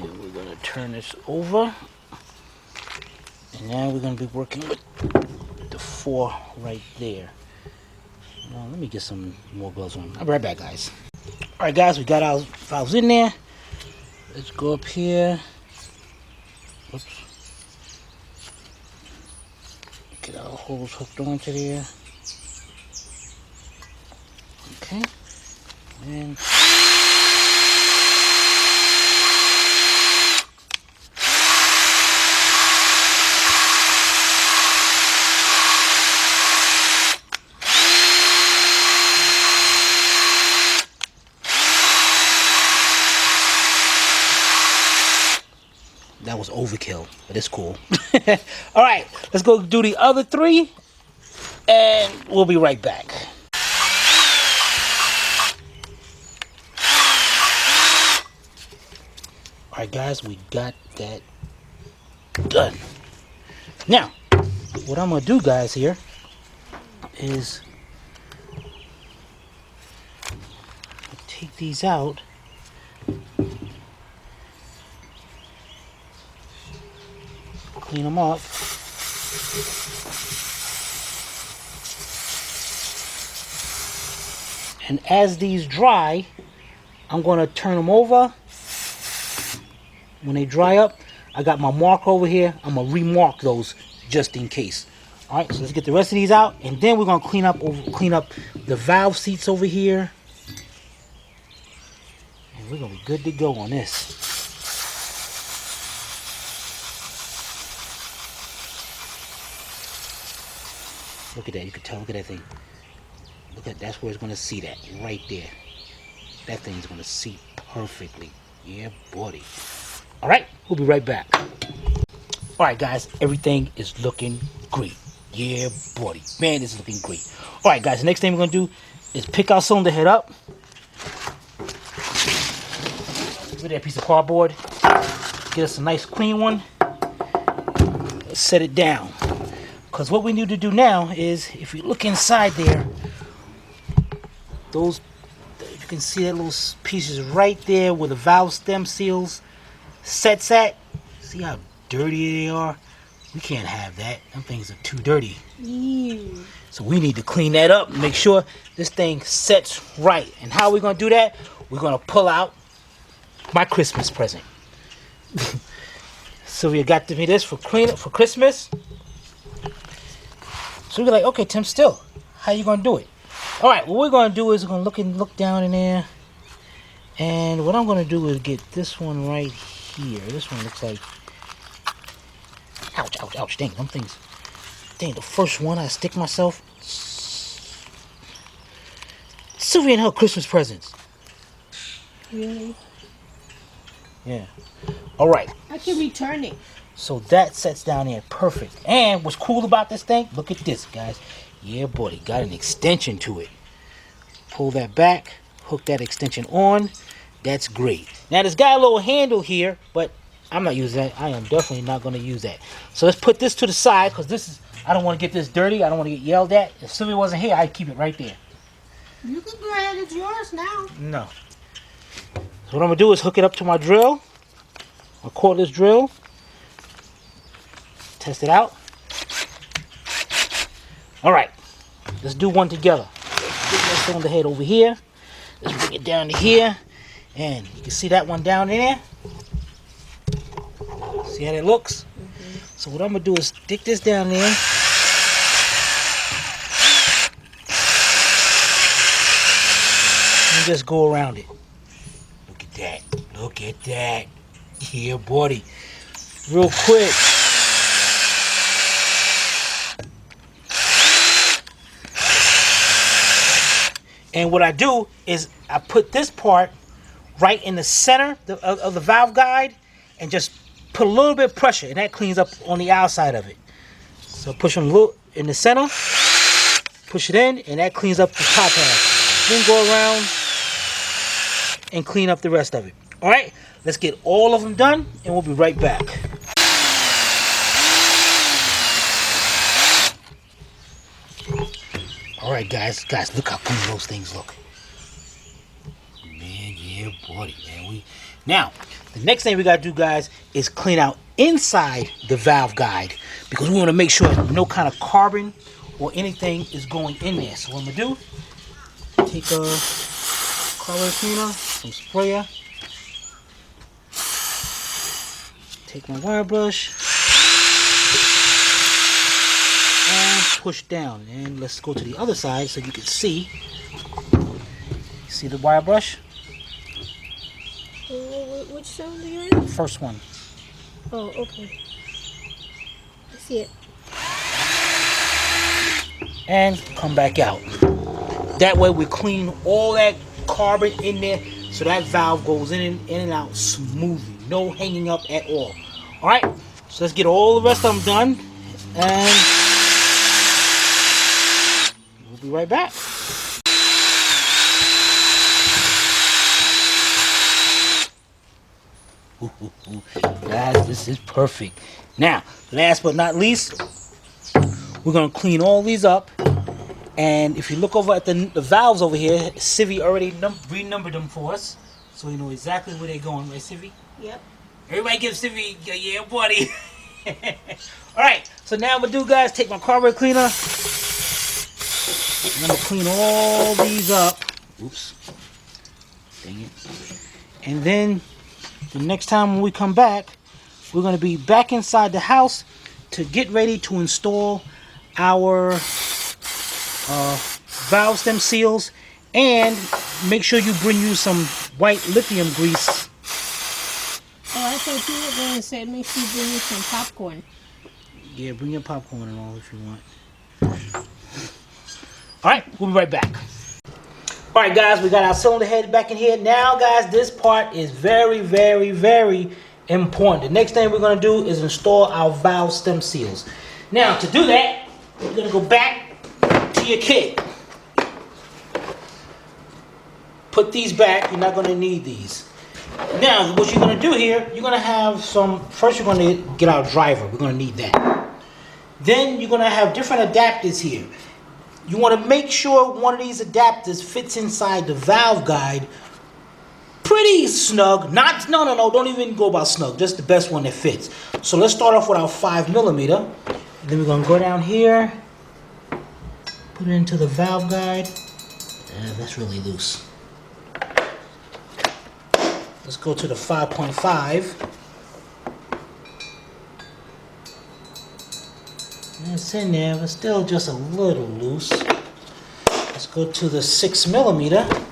and we're gonna turn this over. And now we're gonna be working with the 4 right there. Now, let me get some more gloves on. I'll be right back, guys. Alright, guys, we got our valves in there. Let's go up here. Oops. Get our hose hooked onto there. Okay. And was overkill, but it's cool. All right, let's go do the other 3, and we'll be right back. All right, guys, we got that done. Now, what I'm gonna do, guys, here is take these out. Clean them up. And as these dry, I'm going to turn them over. When they dry up, I got my mark over here. I'm going to remark those just in case. All right, so let's get the rest of these out, and then we're going to clean up the valve seats over here. And we're going to be good to go on this. Look at that. You can tell. Look at that thing. Look at that's where it's going to see that. Right there. That thing's going to see perfectly. Yeah, buddy. All right. We'll be right back. All right, guys. Everything is looking great. Yeah, buddy. Man, it's looking great. All right, guys. The next thing we're going to do is pick our cylinder head up. With that piece of cardboard. Get us a nice clean one. Let's set it down. Because what we need to do now is, if you look inside there, those, if you can see that little pieces right there where the valve stem seals sets at, see how dirty they are? We can't have that. Them things are too dirty. Ew. So we need to clean that up and make sure this thing sets right. And how are we going to do that? We're going to pull out my Christmas present. Sylvia got me this for Christmas. So we're like, okay, Tim, still, how you gonna do it? All right, what we're gonna do is we're gonna look down in there, and what I'm gonna do is get this one right here. This one looks like, ouch, ouch, ouch, dang, them things. Dang, the first one I stick myself. Sylvia and her Christmas presents. Really? Yeah. All right. I can return it. So that sets down there perfect. And what's cool about this thing, look at this, guys. Yeah, buddy, got an extension to it. Pull that back, hook that extension on. That's great. Now, this got a little handle here, but I'm not using that. I am definitely not going to use that. So let's put this to the side, because this is, I don't want to get this dirty. I don't want to get yelled at. If Sylvia wasn't here, I'd keep it right there. You can go ahead. It's yours now. No. So what I'm going to do is hook it up to my drill. A cordless drill. Test it out. All right, let's do one together. Let's get that cylinder head over here. Let's bring it down to here, and you can see that one down there. See how that looks? So what I'm gonna do is stick this down there. And just go around it. Look at that. Look at that. Yeah, buddy. Real quick. And what I do is I put this part right in the center of the valve guide and just put a little bit of pressure, and that cleans up on the outside of it. So push them a little in the center, push it in, and that cleans up the top half. Then go around and clean up the rest of it. All right, let's get all of them done, and we'll be right back. All right, guys, look how clean those things look. Man, yeah, buddy, man. Now, the next thing we gotta do, guys, is clean out inside the valve guide, because we want to make sure no kind of carbon or anything is going in there. So what I'm gonna do, take a color cleaner, some sprayer, take my wire brush, and push down. And let's go to the other side so you can see. See the wire brush? Which cylinder you're in? The first one. Oh, okay. I see it. And come back out. That way we clean all that carbon in there so that valve goes in and out smoothly. No hanging up at all. All right, so let's get all the rest of them done, and we'll be right back. Guys, this is perfect. Now, last but not least, we're gonna clean all these up. And if you look over at the valves over here, Civi already renumbered them for us, so we know exactly where they're going, right, Civi? Yep. Everybody give Civi a yeah, buddy. All right, so now I'm gonna do, guys, take my carburetor cleaner. I'm gonna clean all these up. Oops. Dang it. And then the next time when we come back, we're gonna be back inside the house to get ready to install our valve stem seals, and make sure you bring you some white lithium grease. Oh, I thought you were going to say make sure you bring me some popcorn. Yeah, bring your popcorn and all if you want. Alright, we'll be right back. Alright guys, we got our cylinder head back in here. Now guys, this part is very, very, very important. The next thing we're going to do is install our valve stem seals. Now to do that, we're going to go back to your kit. Put these back, you're not going to need these. Now, what you're going to do here, you're going to have some, first you're going to get our driver, we're going to need that. Then you're going to have different adapters here. You want to make sure one of these adapters fits inside the valve guide pretty snug. No, don't even go about snug, just the best one that fits. So let's start off with our 5mm. And then we're going to go down here, put it into the valve guide. That's really loose. Let's go to the 5.5. It's in there, but still just a little loose. Let's go to the 6mm.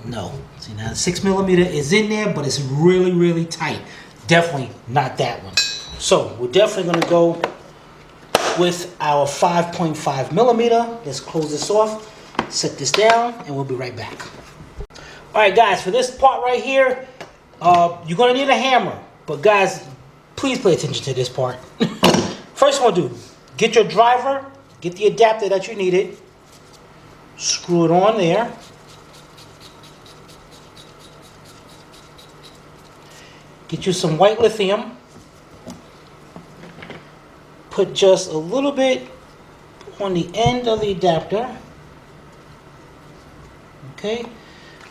No. See, now the 6mm is in there, but it's really, really tight. Definitely not that one. So we're definitely going to go with our 5.5mm. Let's close this off, set this down, and we'll be right back. Alright guys, for this part right here, you're going to need a hammer. But guys, please pay attention to this part. First one, do get your driver, get the adapter that you needed, screw it on there. Get you some white lithium. Put just a little bit on the end of the adapter. Okay.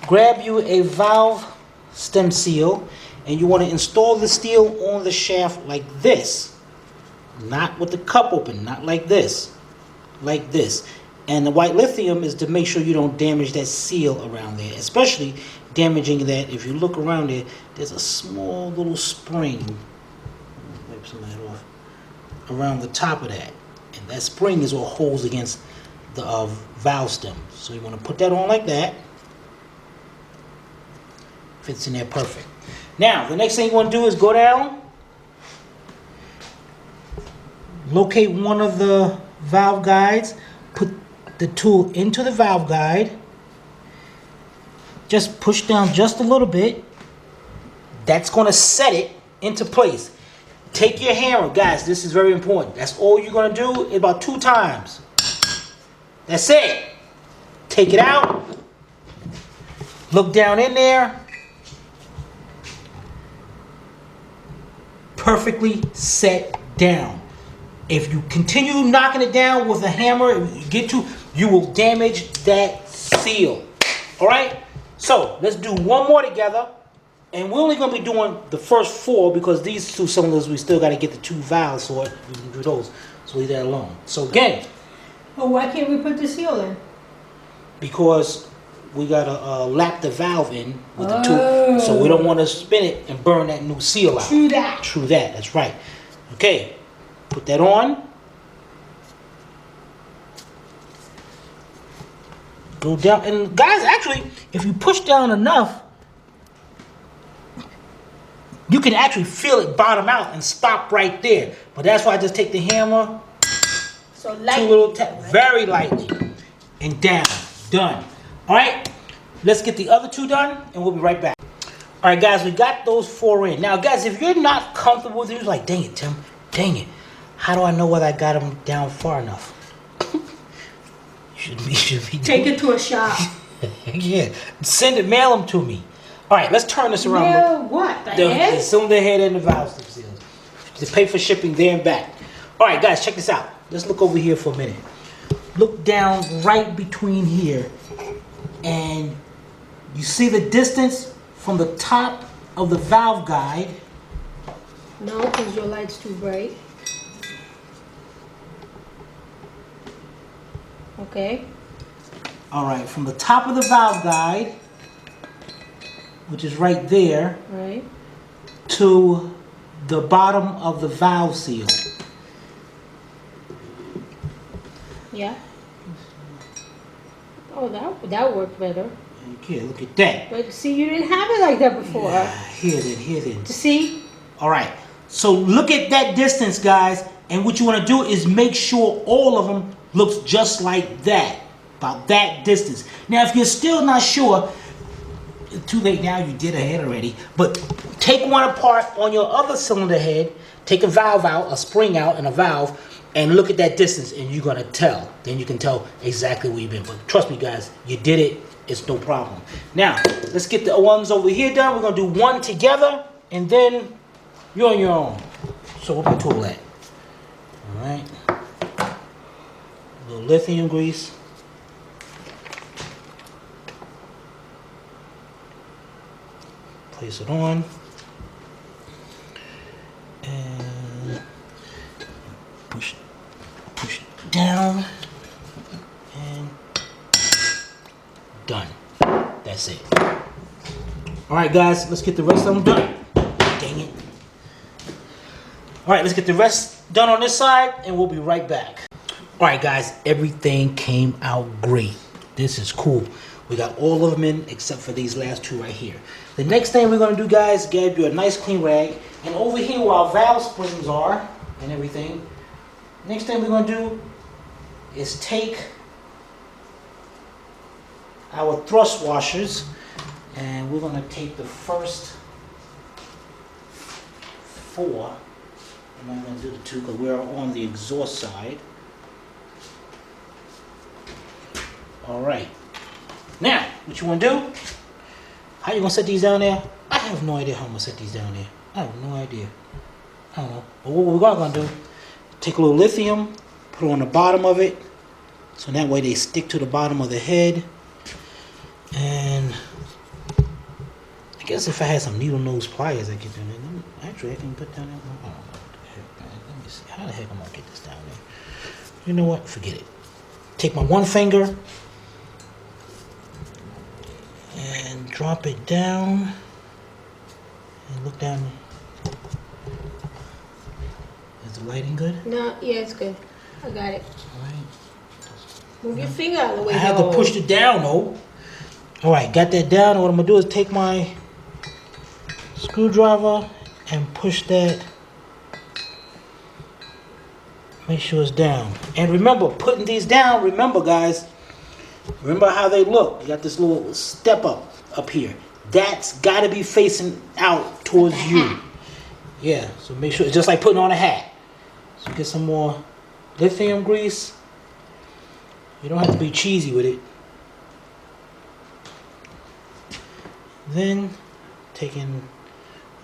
Grab you a valve stem seal, and you want to install the steel on the shaft like this. Not with the cup open, not like this. Like this. And the white lithium is to make sure you don't damage that seal around there. Especially damaging that, if you look around there, there's a small little spring. Wipe some of that off. Around the top of that. And that spring is what holds against the valve stem. So you want to put that on like that. Fits in there perfect. Now, the next thing you want to do is go down, locate one of the valve guides, put the tool into the valve guide, just push down just a little bit. That's going to set it into place. Take your hammer, guys, this is very important. That's all you're going to do, about 2 times. That's it. Take it out, look down in there. Perfectly set down. If you continue knocking it down with a hammer, you will damage that seal. Alright? So, let's do one more together. And we're only going to be doing the first 4 because these 2 cylinders, we still got to get the 2 valves for it. We can do those. So leave that alone. So again. Well, why can't we put the seal in? Because we got to lap the valve in with the tool. So we don't want to spin it and burn that new seal out. True that. True that. That's right. Okay. Put that on. Go down. And guys, actually, if you push down enough, you can actually feel it bottom out and stop right there. But that's why I just take the hammer. So lightly. 2 little taps. Very lightly. And down. Done. Alright, let's get the other 2 done, and we'll be right back. right, guys, we got those 4 in. Now, guys, if you're not comfortable with it, you're like, dang it, Tim, dang it. How do I know whether I got them down far enough? should be Take it to a shop. yeah, send it, mail them to me. All right, let's turn this around. Mail what? The head? The cylinder head and the valve slip seals. To pay for shipping there and back. All right, guys, check this out. Let's look over here for a minute. Look down right between here, and you see the distance from the top of the valve guide. No, because your light's too bright. Okay. All right, from the top of the valve guide, which is right there, Right. to the bottom of the valve seal. Yeah. Oh, that worked better. Okay, look at that. But see, you didn't have it like that before. Here then. See? All right, so look at that distance, guys, and what you want to do is make sure all of them looks just like that, about that distance. Now, if you're still not sure, too late now, you did a head already, but take one apart on your other cylinder head, take a valve out, a spring out, and a valve, and look at that distance, and you're going to tell. Then you can tell exactly where you've been. But trust me, guys, you did it. It's no problem. Now, let's get the ones over here done. We're going to do one together, and then you're on your own. So where's my tool at? All right. A little lithium grease. Place it on. And push it down. And done. That's it. All right, guys, let's get the rest of them done. Dang it. All right, let's get the rest done on this side, and we'll be right back. All right, guys, everything came out great. This is cool. We got all of them in except for these last 2 right here. The next thing we're going to do, guys, grab you a nice clean rag, and over here where our valve springs are and everything, next thing we're going to do is take our thrust washers, and we're going to take the first 4. I'm not going to do the 2 because we're on the exhaust side. All right. Now, what you want to do? How you going to set these down there? I have no idea how I'm going to set these down there. I have no idea. I don't know. But what we're going to do, take a little lithium, put it on the bottom of it, so that way they stick to the bottom of the head. And I guess if I had some needle nose pliers, I could do that. Actually, I can put down that one. I don't know what the heck, man. Let me see. How the heck am I going to get this down there? You know what? Forget it. Take my one finger and drop it down and look down. Is the lighting good? No, yeah, it's good. I got it. All right. Move your finger out of the way. I have to push it down though. All right, got that down. What I'm gonna do is take my screwdriver and push that. Make sure it's down. And remember, putting these down, remember guys, remember how they look. You got this little step up here. That's got to be facing out towards you. Yeah, so make sure, it's just like putting on a hat. So get some more lithium grease. You don't have to be cheesy with it. Then taking,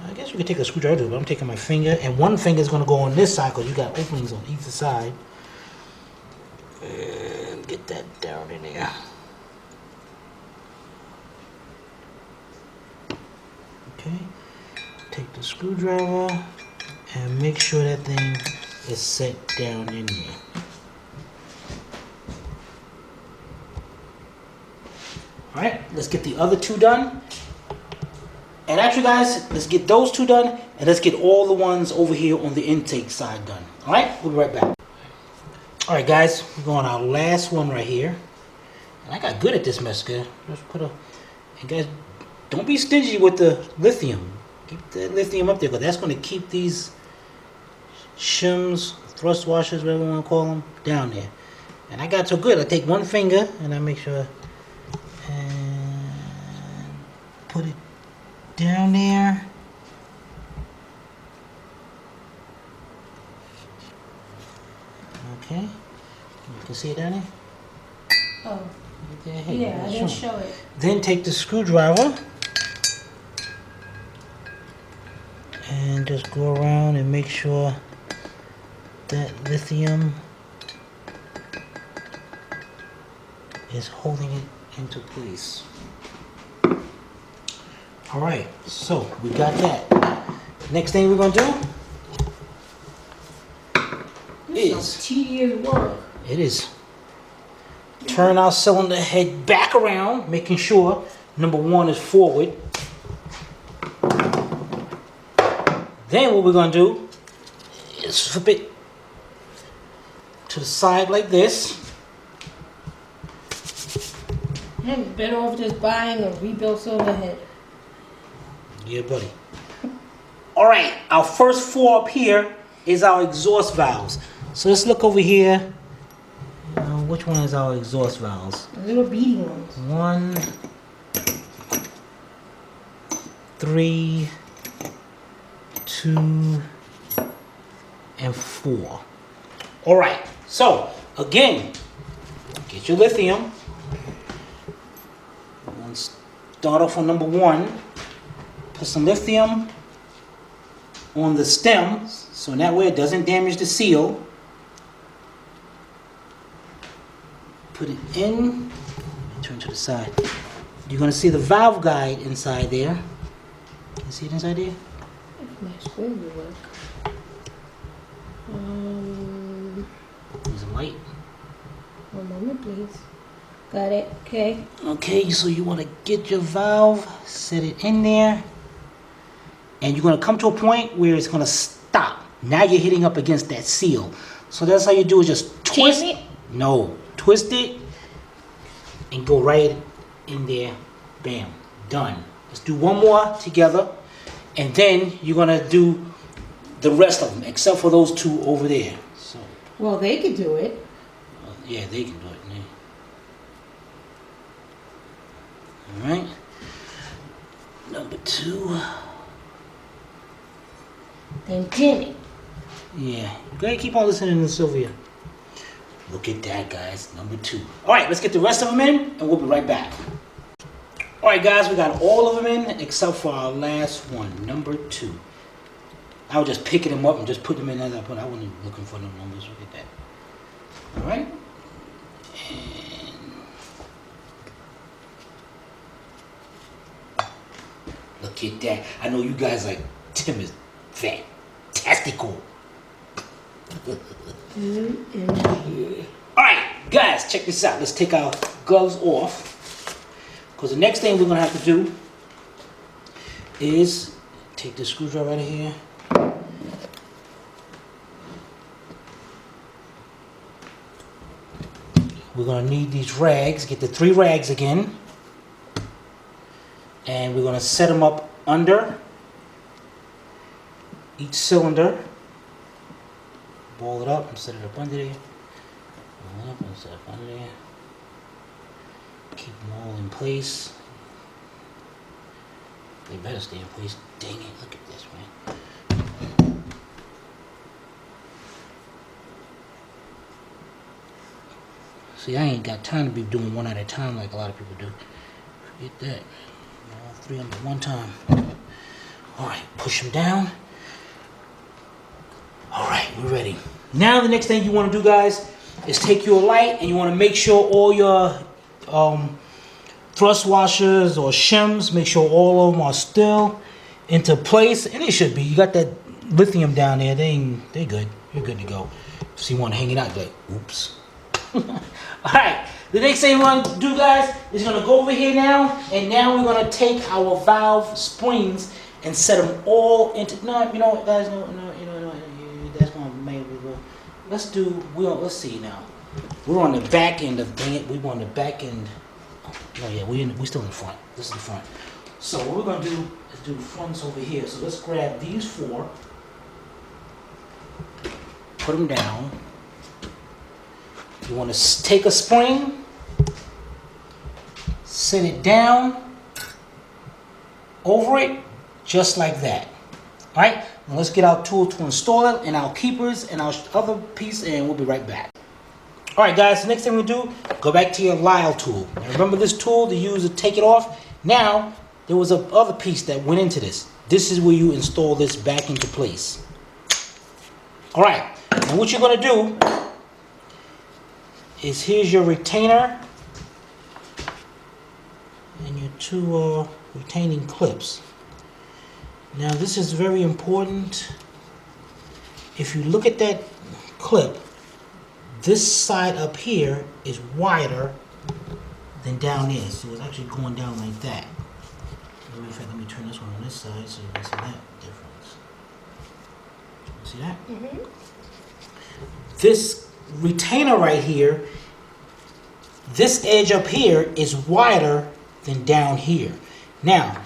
I guess you could take a screwdriver, but I'm taking my finger, and one finger is going to go on this side because you got openings on either side. And get that down in there. Okay. Take the screwdriver and make sure that thing is set down in there. Alright, let's get the other 2 done. And actually guys, let's get those 2 done, and let's get all the ones over here on the intake side done. Alright, we'll be right back. Alright guys, we're going our last one right here. And I got good at this mess, guys. Just put a, and guys, don't be stingy with the lithium. Keep the lithium up there, because that's going to keep these shims, thrust washers, whatever you want to call them, down there. And I got so good, I take one finger and I make sure and put it down there. Okay. You can see it down there? Oh, Right there. Hey, yeah, I that's didn't showing. show it. Then take the screwdriver and just go around and make sure that lithium is holding it into place. All right, so we got that. Next thing we're gonna do This is tedious work. it is turn our cylinder head back around, making sure number one is forward. Then what we're gonna do is flip it to the side like this. I'm better off just buying a rebuilt cylinder head. Yeah, buddy. All right, our first four up here is our exhaust valves. So let's look over here. Which one is our exhaust valves? The little beady ones. 1, 3, 2, and 4. All right, so again, get your lithium. Let's start off on number 1. Put some lithium on the stem, so that way it doesn't damage the seal. Put it in, turn to the side. You're gonna see the valve guide inside there. Can you see it inside there? If my screen will work. There's a light. One moment, please. Got it. Okay. Okay, so you wanna get your valve, set it in there, and you're gonna come to a point where it's gonna stop. Now you're hitting up against that seal. So that's how you do it, just twist. Jam it? No, twist it and go right in there. Bam, done. Let's do one more together, and then you're gonna do the rest of them, except for those two over there. So, Well, they could do it. yeah, they can do it. Yeah. All right. Number 2. Then jam it. Yeah, go ahead, keep on listening to Sylvia. Look at that, guys. Number 2. All right, let's get the rest of them in, and we'll be right back. All right, guys, we got all of them in except for our last one, number 2. I was just picking them up and just putting them in as I put. I wasn't looking for no numbers. Look at that. All right. And look at that. I know you guys like Tim is fantastical. All right, guys, check this out. Let's take our gloves off, because the next thing we're gonna have to do is take the screwdriver out of here. We're gonna need these rags. Get the 3 rags again, and we're gonna set them up under each cylinder. Ball it up and set it up under there. Ball it up and set it up under there. Keep them all in place. They better stay in place. Dang it, look at this, man. See, I ain't got time to be doing one at a time like a lot of people do. Forget that. All 3 of them at one time. Alright, push them down. Alright, we're ready. Now the next thing you want to do, guys, is take your light and you want to make sure all your thrust washers or shims, make sure all of them are still into place, and they should be. You got that lithium down there, they good. You're good to go. So you want to hang it out, like, oops. Alright, the next thing we're going to do, guys, is going to go over here now, and now we're going to take our valve springs and set them all into, no, you know what, guys, no, that's going to make me go. Let's see now. We're on the back end of, dang it, we on the back end. Oh yeah, we still in the front. This is the front. So what we're going to do is do the fronts over here. So let's grab these 4, put them down. You want to take a spring, set it down over it, just like that. All right, now let's get our tool to install it and our keepers and our other piece, and we'll be right back. All right, guys, the next thing we do, go back to your Lyle tool. Now, remember this tool to use to take it off? Now, there was a other piece that went into this. This is where you install this back into place. All right, and what you're gonna do is here's your retainer and your two retaining clips. Now this is very important. If you look at that clip, this side up here is wider than down there, so it's actually going down like that. In fact, let me turn this one on this side so you can see that difference. See that? Mm-hmm. This retainer right here, this edge up here is wider than down here. Now,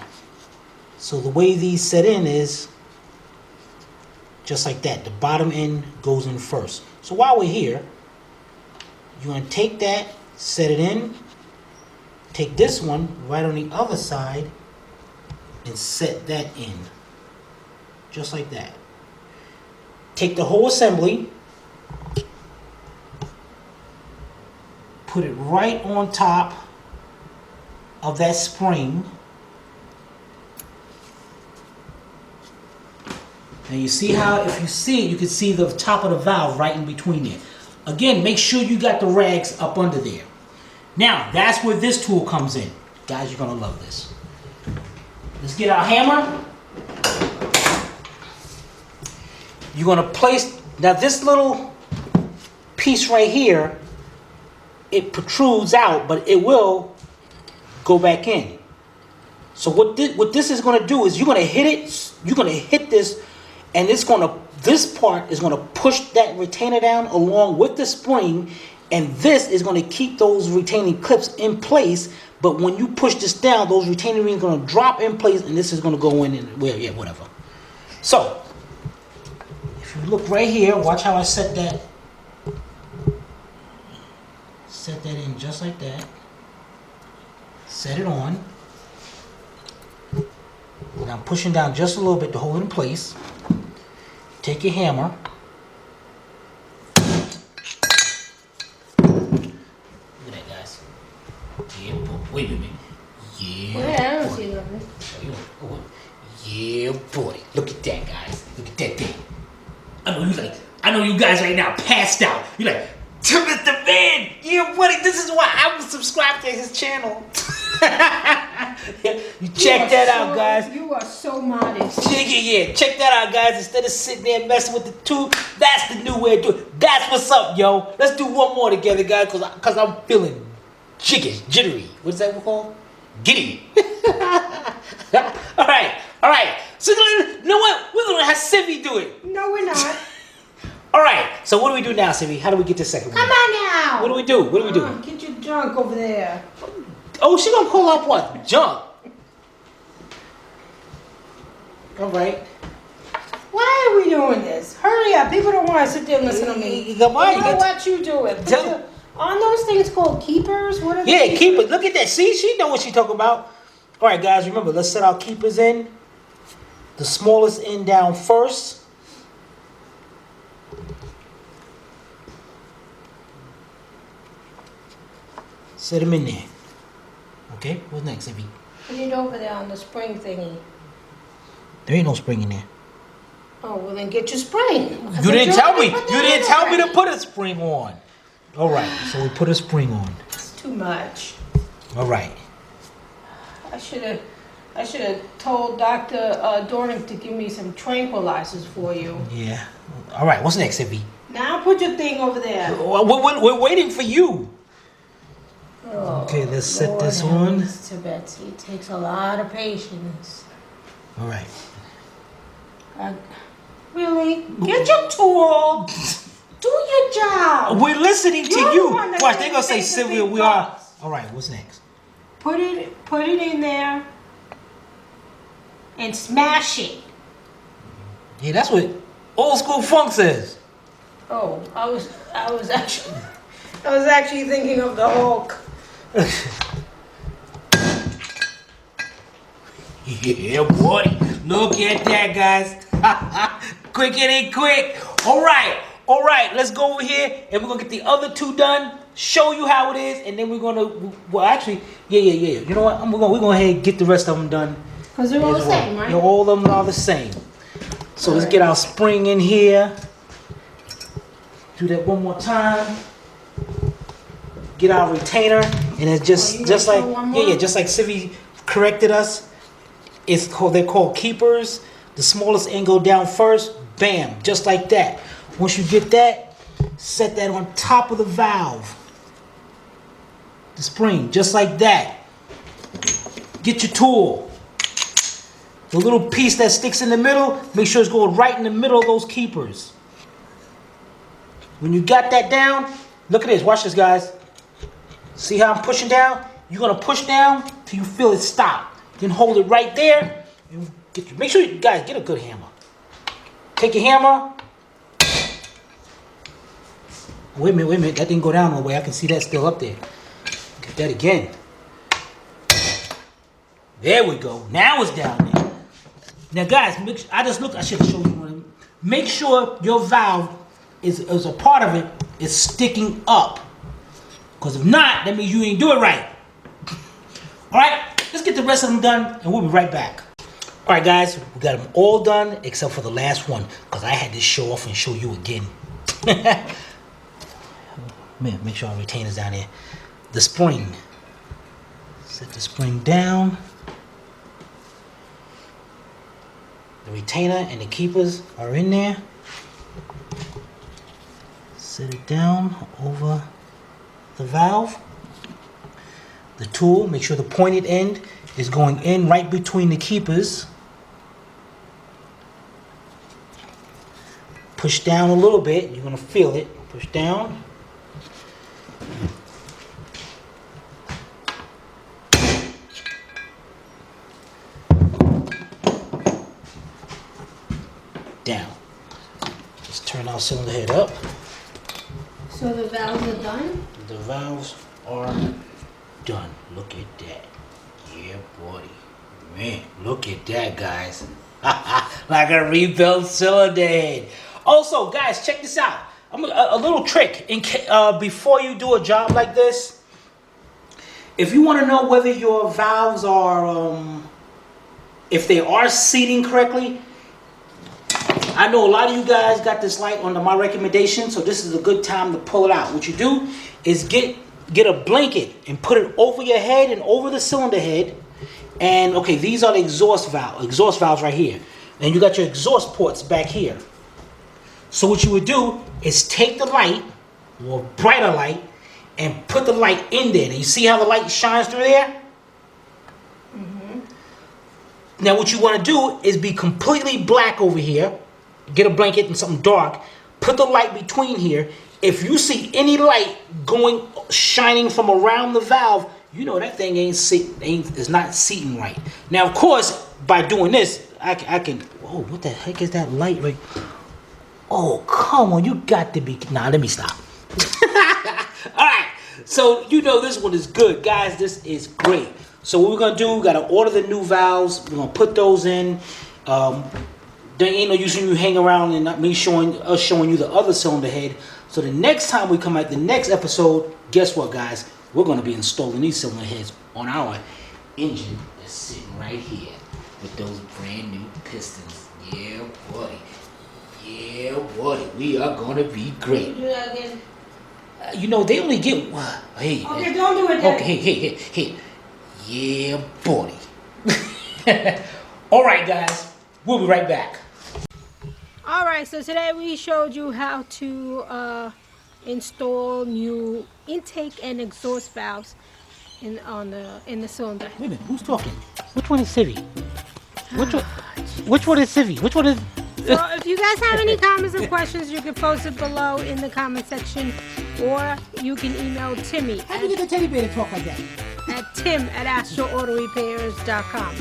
so the way these set in is just like that. The bottom end goes in first. So while we're here, you're going to take that, set it in, take this one right on the other side, and set that in. Just like that. Take the whole assembly, put it right on top of that spring. Now you see how, if you see it, you can see the top of the valve right in between there. Again, make sure you got the rags up under there. Now, that's where this tool comes in. Guys, you're gonna love this. Let's get our hammer. You're gonna place, now this little piece right here, it protrudes out, but it will go back in. So what this is gonna do is you're gonna hit it, you're gonna hit this, and this part is gonna push that retainer down along with the spring, and this is gonna keep those retaining clips in place. But when you push this down, those retaining rings are gonna drop in place, and this is gonna go in and whatever. So if you look right here, watch how I set that in just like that. Set it on. And I'm pushing down just a little bit to hold it in place. Take your hammer. Look at that, guys. Yeah, boy. Wait a minute. Yeah. Well, I don't see nothing. Yeah, boy. Look at that, guys. Look at that thing. I know you guys right now passed out. You're like, Timothy the man. Yeah, buddy. This is why I was subscribed to his channel. You check that out, guys. You are so modest. Yeah. Check that out, guys. Instead of sitting there messing with the tube, that's the new way to do it. That's what's up, yo. Let's do one more together, guys, because I'm feeling jittery. What's that called? Giddy. All right. So, you know what? We're going to have Sivy do it. No, we're not. All right. So, what do we do now, Sivy? How do we get this second one? Come on now. What do we do? Get your junk over there. Oh, she gonna pull up what? Junk. All right. Why are we doing this? Hurry up. People don't want to sit there and listen to me. Come on, you know what you do it. On those things called keepers? What are they? Yeah, keepers. Look at that. See, she know what she's talking about. All right, guys, remember, let's set our keepers in. The smallest end down first. Set them in there. Okay, what's next, Evie? Put it over there on the spring thingy. There ain't no spring in there. Oh, well then get your spring. You didn't tell me. You didn't tell me to put a spring on. All right, so we put a spring on. It's too much. All right. I should have told Dr. Dornick to give me some tranquilizers for you. Yeah. All right, what's next, Evie? Now put your thing over there. We're waiting for you. Oh, Okay, let's set Lord this on. To Betsy. It takes a lot of patience. All right. Really? Get your tool. Do your job. We're listening to You're you. the one that Watch, they're gonna say, makes the Sylvia, big we are. fuss. All right, what's next? Put it in there and smash it. Yeah, that's what old school funk says. Oh, I was actually thinking of the Hulk. Yeah, boy. Look at that, guys. Quick, it ain't quick. All right. Let's go over here and we're gonna get the other two done. Show you how it is, and then we're gonna. Well, actually, yeah. You know what? We're gonna go ahead and get the rest of them done. Cause they're all the same, right? Yeah, all of them are the same. So let's get our spring in here. Do that one more time. Get our retainer, and it's just like just like Civi corrected us. They're called keepers. The smallest end go down first. Bam, just like that. Once you get that, set that on top of the valve. The spring, just like that. Get your tool. The little piece that sticks in the middle, make sure it's going right in the middle of those keepers. When you got that down, look at this. Watch this, guys. See how I'm pushing down? You're going to push down till you feel it stop. Then hold it right there. And make sure you guys get a good hammer. Take your hammer. Wait a minute. That didn't go down all the way. I can see that still up there. Get that again. There we go. Now it's down there. Now, guys, I should show you one. Make sure your valve is a part of it is sticking up. Because if not, that means you ain't do it right. All right, let's get the rest of them done, and we'll be right back. All right, guys, we got them all done except for the last one, because I had to show off and show you again. Make sure our retainer's down there. The spring. Set the spring down. The retainer and the keepers are in there. Set it down over the valve. The tool, make sure the pointed end is going in right between the keepers. Push down a little bit, you're going to feel it. Push down. Down. Let's turn our cylinder head up. So the valves are done? The valves are done. Look at that. Yeah, buddy. Man, look at that, guys. Like a rebuilt cylinder head. Also, guys, check this out. A little trick. Before you do a job like this, if you want to know whether your valves are, if they are seating correctly, I know a lot of you guys got this light under my recommendation, so this is a good time to pull it out. What you do is get a blanket and put it over your head and over the cylinder head. And okay, these are the exhaust valves right here. And you got your exhaust ports back here. So what you would do is take the light, or brighter light, and put the light in there. Now you see how the light shines through there? Now what you want to do is be completely black over here. Get a blanket and something dark. Put the light between here. If you see any light shining from around the valve, you know that thing is not seating right. Now, of course, by doing this, I can. Oh, what the heck is that light right? Oh, come on, you got to be. Nah, let me stop. All right, so you know this one is good, guys. This is great. So what we're gonna do? We gotta order the new valves. We're gonna put those in. There ain't no use in you hang around and not me showing you the other cylinder head. So the next time we come out, the next episode, guess what, guys? We're going to be installing these cylinder heads on our engine that's sitting right here with those brand new pistons. Yeah, buddy. Yeah, buddy. We are going to be great. Do that again. You know, they only get... hey. Okay, don't do it then. Okay, hey. Yeah, buddy. All right, guys. We'll be right back. Alright, so today we showed you how to install new intake and exhaust valves in the cylinder. Wait a minute, who's talking? Which one is Civi? Which one is Civi? Which one is... So if you guys have any comments or questions, you can post it below in the comment section, or you can email Timmy. How do you get the teddy bear to talk like that? At tim@astraalautorepairs.com.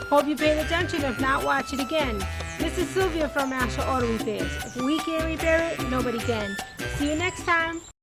Hope you paid attention. If not, watch it again. This is Sylvia from Astro Auto Repairs. If we can't repair it, nobody can. See you next time.